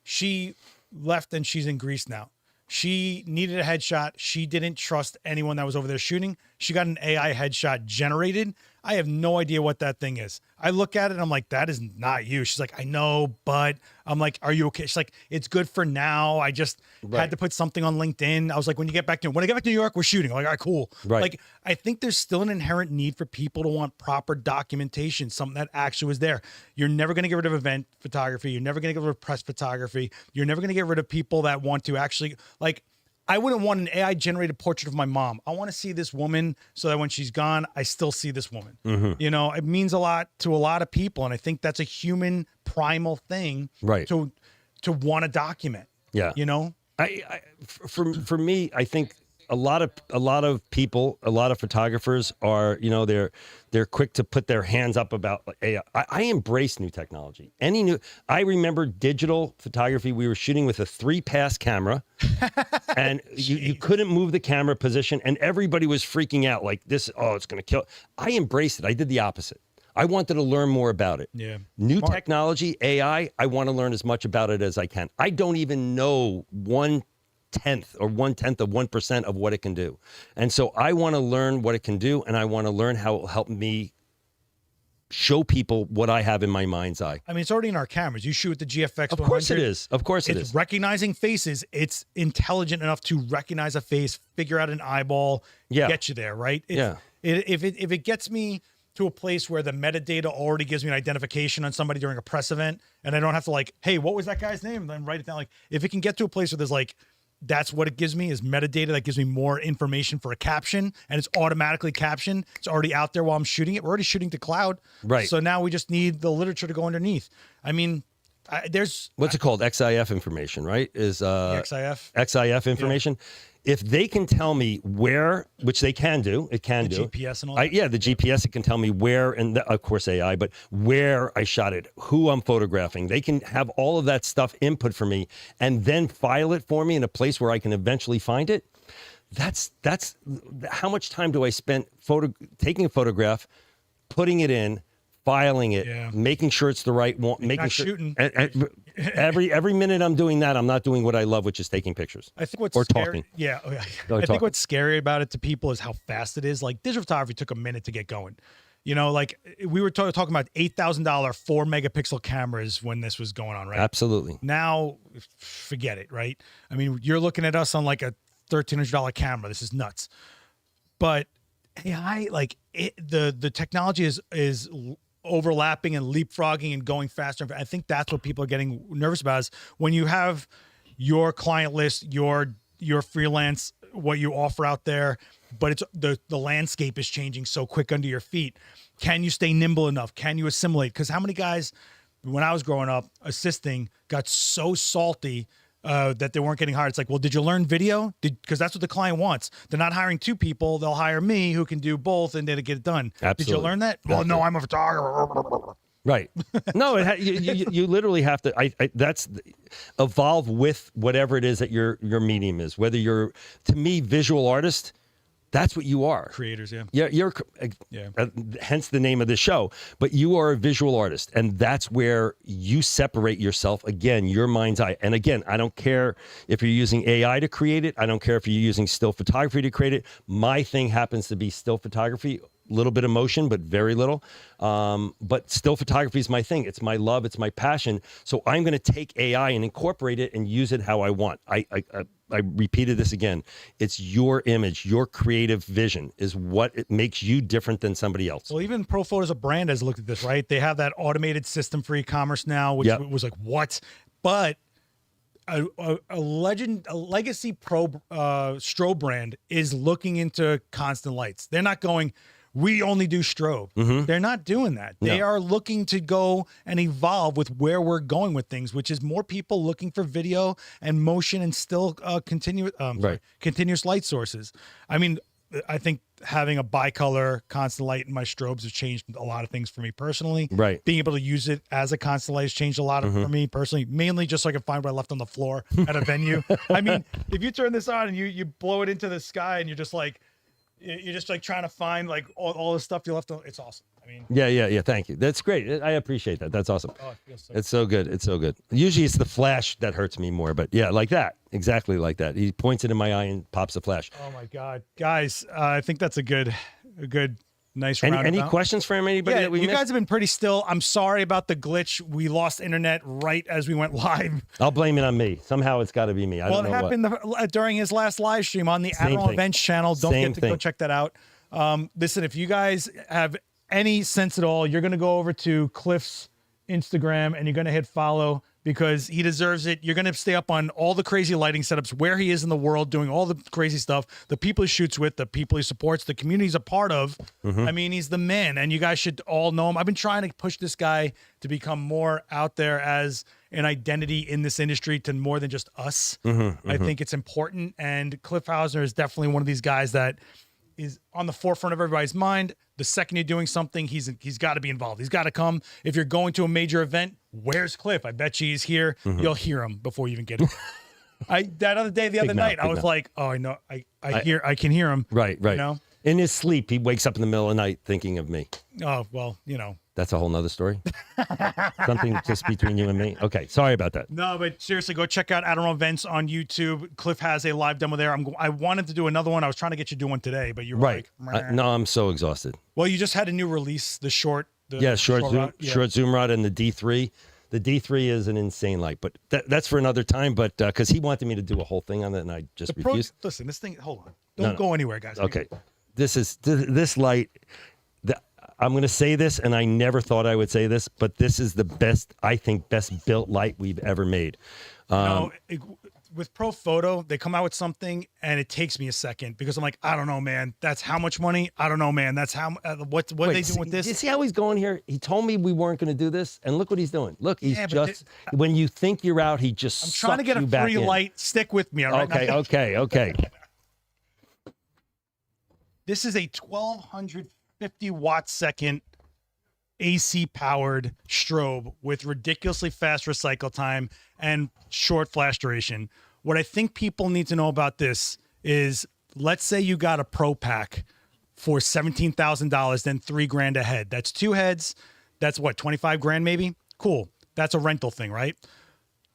she left and she's in Greece now. She needed a headshot. She didn't trust anyone that was over there shooting. She got an AI headshot generated. I have no idea what that thing is. I look at it and I'm like, that is not you. She's like, I know, but I'm like, are you okay? She's like, it's good for now. I just had to put something on LinkedIn. I was like, when I get back to New York, we're shooting. I'm like, all right, cool. Right. Like, I think there's still an inherent need for people to want proper documentation, something that actually was there. You're never going to get rid of event photography. You're never going to get rid of press photography. You're never going to get rid of people that want to actually, like, I wouldn't want an AI generated portrait of my mom. I want to see this woman so that when she's gone, I still see this woman. You know, it means a lot to a lot of people. And I think that's a human primal thing to want to document. Yeah. You know, for me, I think a lot of people, a lot of photographers are, you know, they're quick to put their hands up about AI. I embrace new technology. I remember digital photography. We were shooting with a 3-pass camera, and you couldn't move the camera position, and everybody was freaking out like this. Oh, it's going to kill. I embraced it. I did the opposite. I wanted to learn more about it. Yeah. New technology, AI. I want to learn as much about it as I can. I don't even know 1/10 or 1/10 of 1% of what it can do. And so I want to learn what it can do, and I want to learn how it will help me show people what I have in my mind's eye. I mean, it's already in our cameras. You shoot with the GFX 100. Of course it is. Of course it is. It's recognizing faces. It's intelligent enough to recognize a face, figure out an eyeball, get you there, right? If it gets me to a place where the metadata already gives me an identification on somebody during a press event, and I don't have to like, hey, what was that guy's name? And then write it down. Like, if it can get to a place where there's like, that's what it gives me is metadata that gives me more information for a caption, and it's automatically captioned. It's already out there while I'm shooting it. We're already shooting to cloud. Right. So now we just need the literature to go underneath. I mean, there's... What's it called? XIF information, right? Is XIF? XIF information. Yeah. If they can tell me where, which they can do, it can do. GPS and all that? Yeah, the GPS, it can tell me where, and of course AI, but where I shot it, who I'm photographing. They can have all of that stuff input for me and then file it for me in a place where I can eventually find it. That's how much time do I spend taking a photograph, putting it in, filing it, making sure it's the right one, making sure shooting. Every minute I'm doing that, I'm not doing what I love, which is taking pictures. I think what's talking. Yeah. I think what's scary about it to people is how fast it is. Like, digital photography took a minute to get going. You know, like we were talking about $8,000 4-megapixel cameras when this was going on, right? Absolutely. Now, forget it, right? I mean, you're looking at us on like a $1,300 camera. This is nuts. But AI, like the technology is overlapping and leapfrogging and going faster. I think that's what people are getting nervous about is when you have your client list, your freelance, what you offer out there, but it's the landscape is changing so quick under your feet. Can you stay nimble enough? Can you assimilate? Because how many guys, when I was growing up assisting, got so salty that they weren't getting hired. It's like, well, did you learn video? Because that's what the client wants. They're not hiring 2 people. They'll hire me who can do both and then get it done. Absolutely. Did you learn that? Well, no, I'm a photographer. Right. No, you literally have to. That's evolve with whatever it is that your medium is. Whether you're, to me, visual artist. That's what you are. Creators, yeah. You're hence the name of the show. But you are a visual artist, and that's where you separate yourself. Again, your mind's eye. And again, I don't care if you're using AI to create it. I don't care if you're using still photography to create it. My thing happens to be still photography. A little bit of motion, but very little. But still photography is my thing. It's my love. It's my passion. So I'm going to take AI and incorporate it and use it how I want. I repeated this again. It's your image, your creative vision is what it makes you different than somebody else. Well, even Profoto as a brand has looked at this, right? They have that automated system for e-commerce now, which was like, what? But a legacy pro strobe brand is looking into constant lights. They're not going, we only do strobe. They're not doing that. They are looking to go and evolve with where we're going with things, which is more people looking for video and motion and still continuous light sources. I mean, I think having a bicolor constant light in my strobes has changed a lot of things for me personally. Right. Being able to use it as a constant light has changed a lot for me personally, mainly just so I can find what I left on the floor at a venue. I mean, if you turn this on and you blow it into the sky and you're just like trying to find like all the stuff you left on, it's awesome. I mean, yeah. Thank you. That's great. I appreciate that. That's awesome. Oh, it feels so It's so good. It's so good. Usually it's the flash that hurts me more, but yeah, like that. Exactly like that. He points it in my eye and pops a flash. Oh my God, guys! I think that's a good, nice round. Any questions from anybody that we you missed? guys have been pretty still. I'm sorry about the glitch. We lost internet right as we went live. I'll blame it on me. Somehow it's got to be me. I don't know happened during his last live stream on the Adorama Events channel. Don't forget to go check that out. Listen, if you guys have any sense at all, you're going to go over to Cliff's Instagram and you're going to hit follow because he deserves it. You're going to stay up on all the crazy lighting setups, where he is in the world, doing all the crazy stuff, the people he shoots with, the people he supports, the community he's a part of. I mean, he's the man, and you guys should all know him. I've been trying to push this guy to become more out there as an identity in this industry to more than just us. I think it's important, and Cliff Hausner is definitely one of these guys that is on the forefront of everybody's mind. The second you're doing something, he's got to be involved. He's got to come. If you're going to a major event, where's Cliff? I bet you he's here. You'll hear him before you even get him. The other night, I was like, oh, I know, I can hear him. Right. You know? In his sleep, he wakes up in the middle of the night thinking of me. Oh, well, you know. That's a whole nother story. Something just between you and me. Okay, sorry about that. No, but seriously, go check out Adorama Events on YouTube. Cliff has a live demo there. I wanted to do another one. I was trying to get you to do one today, but you were like, no, I'm so exhausted. Well, you just had a new release, the short. Short zoom rod and the D3. The D3 is an insane light, but that's for another time. But because he wanted me to do a whole thing on it, and I just refused. Listen, this thing. Hold on, don't go anywhere, guys. Okay, this light. I'm going to say this, and I never thought I would say this, but this is the best built light we've ever made. With Profoto, they come out with something, and it takes me a second because I'm like, I don't know, man. That's how much money? I don't know, man. That's how. What are they doing with this? You see how he's going here? He told me we weren't going to do this, and look what he's doing. Look, he's when you think you're out, he just. I'm trying to get a free light. Stick with me, all right? Okay. This is a 1250 watt second AC powered strobe with ridiculously fast recycle time and short flash duration. What I think people need to know about this is, let's say you got a pro pack for $17,000, then $3,000 a head. That's two heads. That's what, 25 grand maybe? Cool. That's a rental thing, right?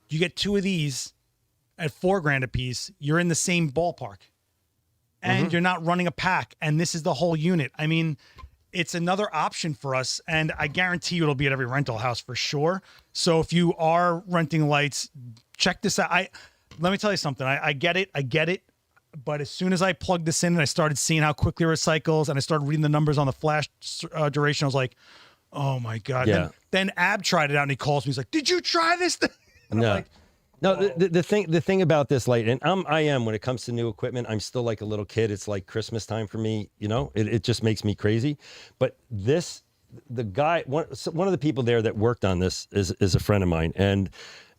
You get two of these at $4,000 a piece. You're in the same ballpark. And you're not running a pack, and this is the whole unit. I mean, it's another option for us, and I guarantee you it'll be at every rental house for sure. So if you are renting lights, check this out. Let me tell you something. I get it. But as soon as I plugged this in and I started seeing how quickly it recycles, and I started reading the numbers on the flash duration, I was like, oh my God. Yeah. Then Ab tried it out, and he calls me. He's like, did you try this thing? And no. I'm like, No, the thing about this light, and I am, when it comes to new equipment, I'm still like a little kid. It's like Christmas time for me, you know. It just makes me crazy. But the guy, one of the people there that worked on this is a friend of mine, and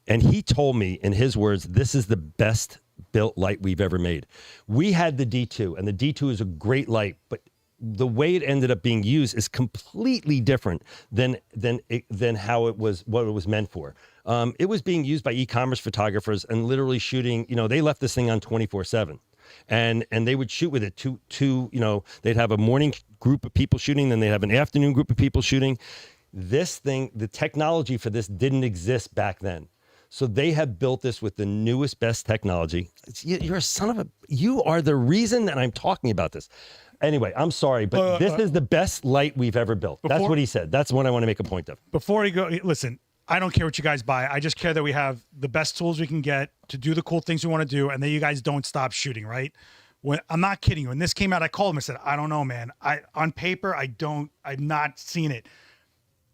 he told me in his words, this is the best built light we've ever made. We had the D2, and the D2 is a great light, but the way it ended up being used is completely different than how it was, what it was meant for. It was being used by e-commerce photographers and literally shooting, they left this thing on 24/7, and they would shoot with it they'd have a morning group of people shooting, then they'd have an afternoon group of people shooting. This thing, the technology for this didn't exist back then. So they have built this with the newest, best technology. You're a son of a, you are the reason that I'm talking about this. Anyway, I'm sorry, but this is the best light we've ever built. That's what he said. That's what I want to make a point of. Before you go, listen, I don't care what you guys buy. I just care that we have the best tools we can get to do the cool things we want to do, and that you guys don't stop shooting, right? When I'm not kidding you. When this came out, I called him and said, I don't know, man. On paper, I've not seen it.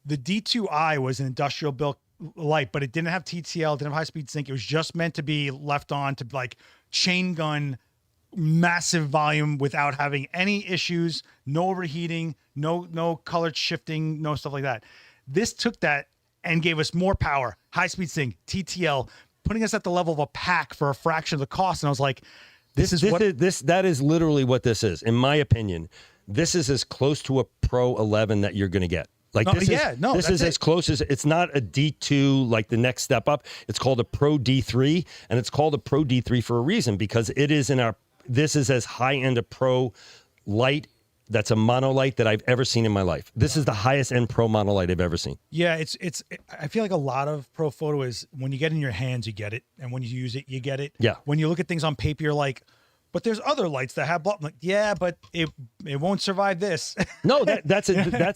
The D2i was an industrial built light, but it didn't have TTL, didn't have high speed sync. It was just meant to be left on to like chain gun massive volume without having any issues, no overheating, no color shifting, no stuff like that. This took that and gave us more power, high speed sync, TTL, putting us at the level of a pack for a fraction of the cost. And I was like, that is literally what this is. In my opinion, this is as close to a Pro 11 that you're going to get. Like this is as close as, it's not a D2 like the next step up. It's called a Pro D3, and it's called a Pro D3 for a reason, because it is this is as high end a Pro light that's a monolight that I've ever seen in my life. This is the highest end Pro monolight I've ever seen. Yeah, I feel like a lot of Profoto is when you get it in your hands, you get it, and when you use it, you get it. Yeah. When you look at things on paper, you're like, but there's other lights that have, like, yeah, but it won't survive this. No, that's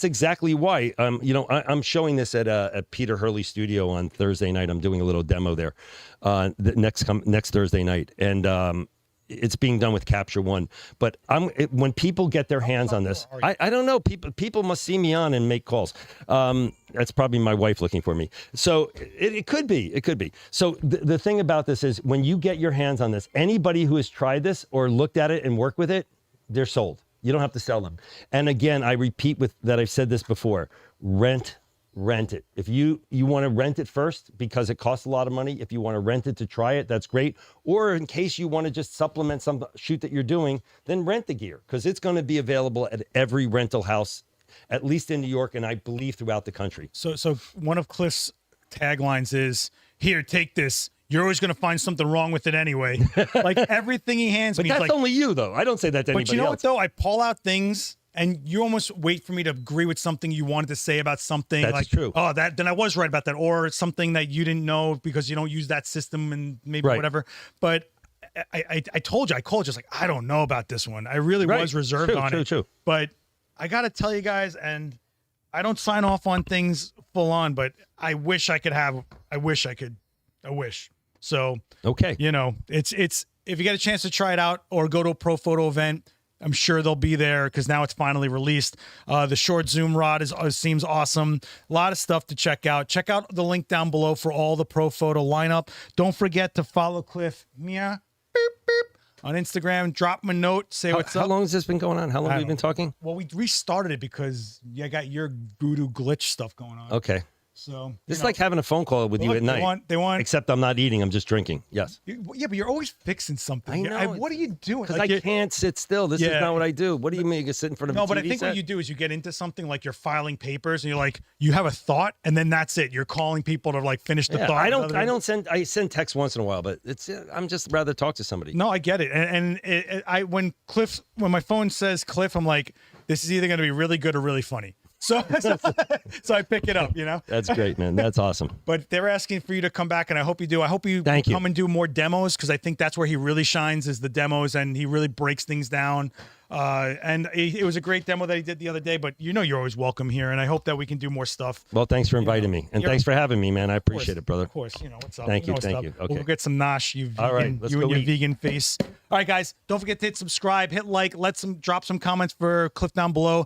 exactly why. I'm showing this at Peter Hurley's studio on Thursday night. I'm doing a little demo there, next Thursday night, and it's being done with Capture One. But when people get their hands on this, I don't know. People must see me on and make calls. That's probably my wife looking for me. So it could be. It could be. So the thing about this is, when you get your hands on this, anybody who has tried this or looked at it and worked with it, they're sold. You don't have to sell them. And again, I repeat that I've said this before: rent it. If you want to rent it first because it costs a lot of money, if you want to rent it to try it, that's great. Or in case you want to just supplement some shoot that you're doing, then rent the gear, because it's going to be available at every rental house, at least in New York, and I believe throughout the country. So one of Cliff's taglines is, "Here, take this. You're always going to find something wrong with it anyway." Like everything he hands me. But that's only you, though. I don't say that to anybody else. But you know what, though? I pull out things, and you almost wait for me to agree with something you wanted to say about something. That's like, true. Oh, then I was right about that. Or something that you didn't know because you don't use that system and maybe whatever. But I told you, I called you. Just like, I don't know about this one. I really was reserved on it. True. But I got to tell you guys, and I don't sign off on things full on, but I wish I could have, I wish. So, okay. It's if you get a chance to try it out or go to a Profoto event, I'm sure they'll be there because now it's finally released. The short zoom rod seems awesome. A lot of stuff to check out. Check out the link down below for all the Profoto lineup. Don't forget to follow Cliff on Instagram. Drop him a note. Say what's up. How long has this been going on? How long have we been talking? Well, we restarted it because you got your voodoo glitch stuff going on. Okay. So it's like having a phone call with you at night. They want. Except I'm not eating. I'm just drinking. Yes. Yeah, but you're always fixing something. I know. What are you doing? Because I can't sit still. This is not what I do. What do you mean? You sit in front of a TV but I think what you do is you get into something like you're filing papers, and you're like, you have a thought, and then that's it. You're calling people to like finish the thought. I send texts once in a while, but I'm just rather talk to somebody. No, I get it. And when my phone says Cliff, I'm like, this is either going to be really good or really funny. So I pick it up, That's great, man. That's awesome. But they're asking for you to come back, and I hope you do. I hope you come and do more demos, because I think that's where he really shines, is the demos, and he really breaks things down. And it was a great demo that he did the other day, but you're always welcome here, and I hope that we can do more stuff. Well, thanks for inviting me, and thanks for having me, man. I appreciate it, brother. Of course, what's up. Thank you. Okay. We'll get some nosh, you vegan, all right, let's you and your vegan face. All right, guys, don't forget to hit subscribe, hit like, drop some comments for Cliff down below.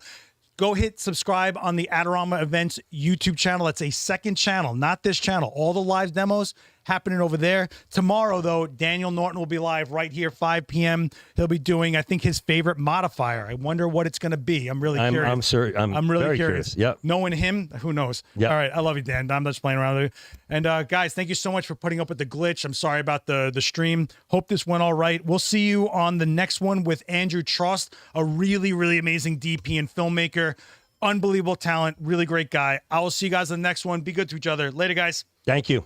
Go hit subscribe on the Adorama Events YouTube channel. That's a second channel, not this channel. All the live demos happening over there. Tomorrow, though, Daniel Norton will be live right here, 5 p.m. He'll be doing, I think, his favorite modifier. I wonder what it's going to be. I'm really curious. I'm really curious. Yep. Knowing him, who knows? Yep. All right. I love you, Dan. I'm just playing around with you. And guys, thank you so much for putting up with the glitch. I'm sorry about the stream. Hope this went all right. We'll see you on the next one with Andrew Trost, a really, really amazing DP and filmmaker. Unbelievable talent. Really great guy. I will see you guys on the next one. Be good to each other. Later, guys. Thank you.